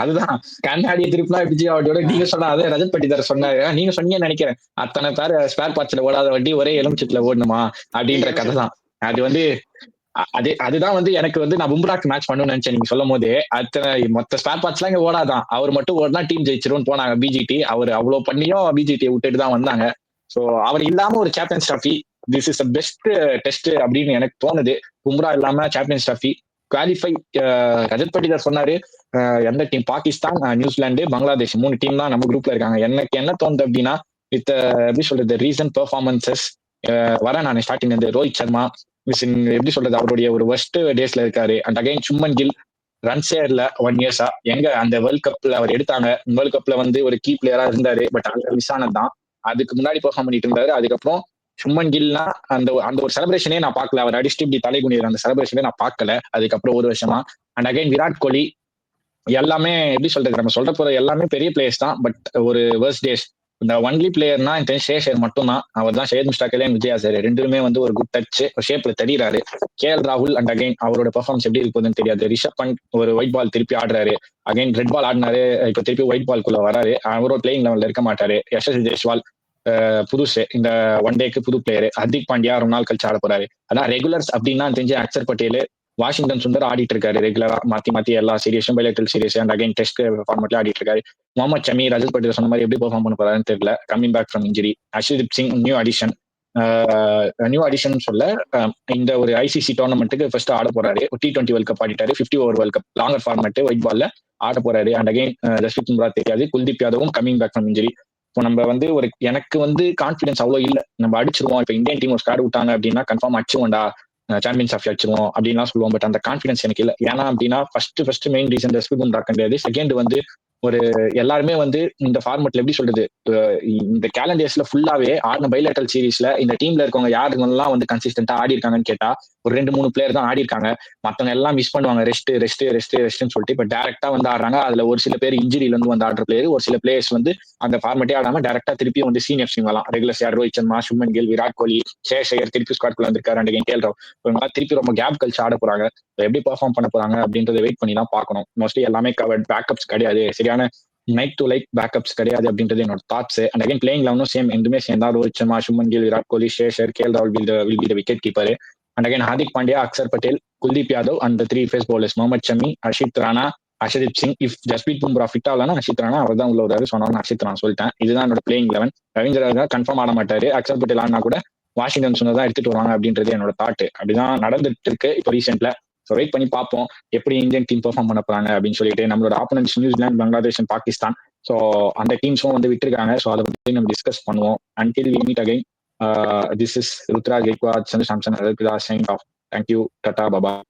அதுதான் கண்ணாடியை திருப்பினா எப்படி ஜீவா வண்டியோட. நீங்க சொன்னா அதே ரஜத் பட்டிதார் சொன்னாரு, நீங்க சொன்னீங்கன்னு நினைக்கிறேன். அத்தனை பேர் ஸ்பேர் பார்ட்ஸ்ல ஓடாத வண்டி ஒரே எலுமிச்சத்துல ஓடணுமா அப்படின்ற கதை தான் அது வந்து. அதுதான் வந்து எனக்கு வந்து நான் பும்ராக்கு மேட்ச் பண்ணணும்னு நினைச்சேன் நீங்க சொல்லும் போது. அத்தனை மொத்த ஸ்பேர் பார்ட்ஸ் எல்லாம் இங்க ஓடாதான், அவர் மட்டும் ஓடினா டீம் ஜெயிச்சிரும் போனாங்க பிஜிடி. அவர் அவ்வளவு பண்ணியும் பிஜிடியை விட்டுட்டு தான் வந்தாங்க. சோ அவர் இல்லாம ஒரு champions trophy, this is best test அப்படின்னு எனக்கு தோணுது. பும்ரா இல்லாம champions trophy qualify. Rajat Patidar சொன்னாரு, எந்த team, Pakistan, New Zealand, Bangladesh 3 team தான் நம்ம குரூப்ல இருக்காங்க. எனக்கு என்ன தோணுது அப்படின்னா, வித் எப்படி சொல்றது, ரீசன்ட் பெர்ஃபார்மன்சஸ் வரேன் நான் ஸ்டார்டிங் இருந்து ரோஹித் சர்மா எப்படி சொல்றது, அவருடைய ஒரு ஒர்ஸ்ட் டேஸ்ல இருக்காரு. அண்ட் அகைன் சும்மன் கில் ரன்ஸே இல்ல 1 இயர்ஸா. எங்க அந்த வேர்ல்ட் கப்ல அவர் எடுத்தாங்க, வேர்ல்ட் கப்ல வந்து ஒரு கீ பிளேயரா இருந்தாரு. பட் அங்க மிஸ் ஆனதுதான். அதுக்கு முன்னாடி பெர்ஃபார்ம் பண்ணிட்டு இருந்தாரு. அதுக்கப்புறம் சும்மன் கில்னா அந்த அந்த ஒரு செலிப்ரேஷனே நான் பார்க்கல. அவர் அடிச்சுட்டு இப்படி தலைகுனிற அந்த செலிப்ரேஷனே நான் பார்க்கல அதுக்கப்புறம் ஒரு வருஷமா. அண்ட் அகைன் விராட் கோலி எல்லாமே எப்படி சொல்றது, நம்ம சொல்ற போற எல்லாமே பெரிய பிளேயர்ஸ் தான். பட் ஒரு வேர்ஸ்ட் டேஸ். இந்த ஒன்லி பிளேயர்னா ஷேர் மட்டும் தான். அவர் தான் ஷேர் முஸ்டாக் விஜயா சார் ரெண்டுமே வந்து ஒரு குட் டச் ஷேப்ல தெரியுறாரு. கேஎல் ராகுல் அண்ட் அகைன் அவரோட பெர்ஃபார்மன்ஸ் எப்படி இருக்குதுன்னு தெரியாது. ரிஷப் பண்ட் ஒரு ஒயிட் பால் திருப்பி ஆடுறாரு, அகைன் ரெட் பால் ஆடினாரு, இப்ப திருப்பி ஒயிட் பால் குள்ள வராரு. அவரோட பிளேயிங் லெவல்ல இருக்க மாட்டாரு. யசஸ்வி ஜெய்ஸ்வால் புதுசு, இந்த ஒன் டேக்கு புது பிளேயர். ஹர்திக் பாண்டியா ரொம்ப நாள் கழிச்சு ஆட போறாரு. அதான் ரெகுலர்ஸ் அப்படின்னா தெரிஞ்சு அக்சர் பட்டேல், வாஷிங்டன் சுந்தர் ஆடிட்டு இருக்காரு ரெகுலரா மாத்தி மாத்தி எல்லா சீரியஸும், bilateral series and again test ஃபார்மேட்ல ஆடிட்டு இருக்காரு. முகமது ஷமி, ரஜத் பட்டேல் சொன்ன மாதிரி எப்படி பெர்ஃபார்ம் பண்ண போறாருன்னு தெரியல, coming back from injury. Arshdeep Singh new addition. சொல்ல இந்த ஒரு ஐசிசி டோர்னமெண்ட்டுக்கு ஃபர்ஸ்ட் ஆட போறாரு. T20 வேர்ல்ட் கப் ஆடிட்டாரு, 50 over world cup longer format white பால்ல ஆட போறாரு. அண்ட் அகைன் ஜஸ்பிரித் பும்ரா தெரியாது, குல்தீப் யாதவும் கமிங் பேக் ஃப்ரம் இன்ஜுரி. இப்போ நம்ம வந்து எனக்கு வந்து கான்ஃபிடன்ஸ் அவ்வளோ இல்லை, நம்ம அடிச்சிருவோம். இப்போ இந்தியன் டீம் ஒரு ஸ்குவாட் விட்டாங்க அப்படின்னா கன்ஃபார்ம் அடிச்சுவோம்டா, சாம்பியன்ஸ் ஆஃப் அடிச்சிருவோம் அப்படின்லாம் சொல்லுவோம். பட் அந்த கான்ஃபிடன்ஸ் எனக்கு இல்லை. ஏன்னா அப்படின்னா first main reason Jasprit Bumrah கிடையாது. செகண்ட் வந்து ஒரு எல்லாருமே வந்து இந்த ஃபார்மெட்ல எப்படி சொல்றது, இந்த கேலண்டர்ஸ்ல ஃபுல்லாவே ஆடின பைலேட்டரல் சீரீஸ்ல இந்த டீம்ல இருக்கவங்க யாருங்கெல்லாம் வந்து கன்சிஸ்டன்டா ஆடி இருக்காங்கன்னு கேட்டா ஒரு 2-3 பிளேயர் தான் ஆடி இருக்காங்க. மத்தவங்க எல்லாம் மிஸ் பண்ணுவாங்க, ரெஸ்ட்னு சொல்லிட்டு. இப்ப டேரக்டா வந்து ஆடுறாங்க. அதுல ஒரு சில பேர் இன்ஜுரியில இருந்து வந்து ஆடுற பிளேயர், ஒரு சில பிளேயர்ஸ் வந்து அந்த ஃபார்மெட்டே ஆடாம டேரக்டா திருப்பி வந்து சீனியர் டீம் வரலாம். ரெகுலர் யார், ரோஹித் சர்மா, சுமன் கில், விராட் கோலி, சேஷையர் திருப்பி ஸ்குவாட்குள்ள வந்திருக்காரு. அண்ட் கேஎல் ராகுல் திருப்பி ரொம்ப கேப் கழிச்சு ஆட போறாங்க. எப்படி பெர்ஃபார்ம் பண்ண போறாங்க அப்படின்றத வெயிட் பண்ணி தான் பார்க்கணும். மோஸ்ட்லி எல்லாமே கவர்ட், பேக்கப்ஸ் கிடையாது, சரியான நைட் டு லைட் பேக்கப்ஸ் கிடையாது அப்படின்றது என்னோட தாட்ஸ். அண்ட் அகைன் பிளேயிங் லெவனும் சேம் எதுவுமே சேர்ந்தா ரோஹித் சர்மா, சுமன் கில், விராட் கோலி, சேஷர், கேஎல் ராகுல் will be the wicket keeper. And again Hardik Pandya, Axar Patel, Kuldeep Yadav and 3 pace bowlers Mohammed Shami, Harshit Rana, Arshdeep Singh. If Jasprit Bumrah fit ஆகலன்னா ஹர்ஷித் ராணா அவர் தான் உள்ள வருவாரு. சொன்னாலும் ஹர்ஷித் ராணா சொல்லிட்டேன். இதுதான் என்னோட பிளேயிங் லெவன். ரவீந்திர கன்ஃபார்ம் ஆட மாட்டாரு. அக்சர் பட்டேல் ஆனா கூட வாஷிங்டன் சுந்தர் தான் எடுத்துட்டு வருவாங்க அப்படின்றது என்னோட தாட். அப்படிதான் நடந்துட்டு இருக்கு இப்போ ரீசென்ட்ல. ஸோ வெயிட் பண்ணி பார்ப்போம் எப்படி இந்தியன் டீம் பெர்ஃபார்ம் பண்ண போறாங்க அப்படின்னு சொல்லிட்டு. நம்மளோட opponents New Zealand, Bangladesh, Pakistan. So அந்த டீம்ஸும் வந்து விட்டுருக்காங்க. ஸோ அதை பத்தி நம்ம டிஸ்கஸ் பண்ணுவோம். Until we meet again, this is Ruturaj Gaikwad, Sanju Samson, signing off. Thank you, tata, bye bye.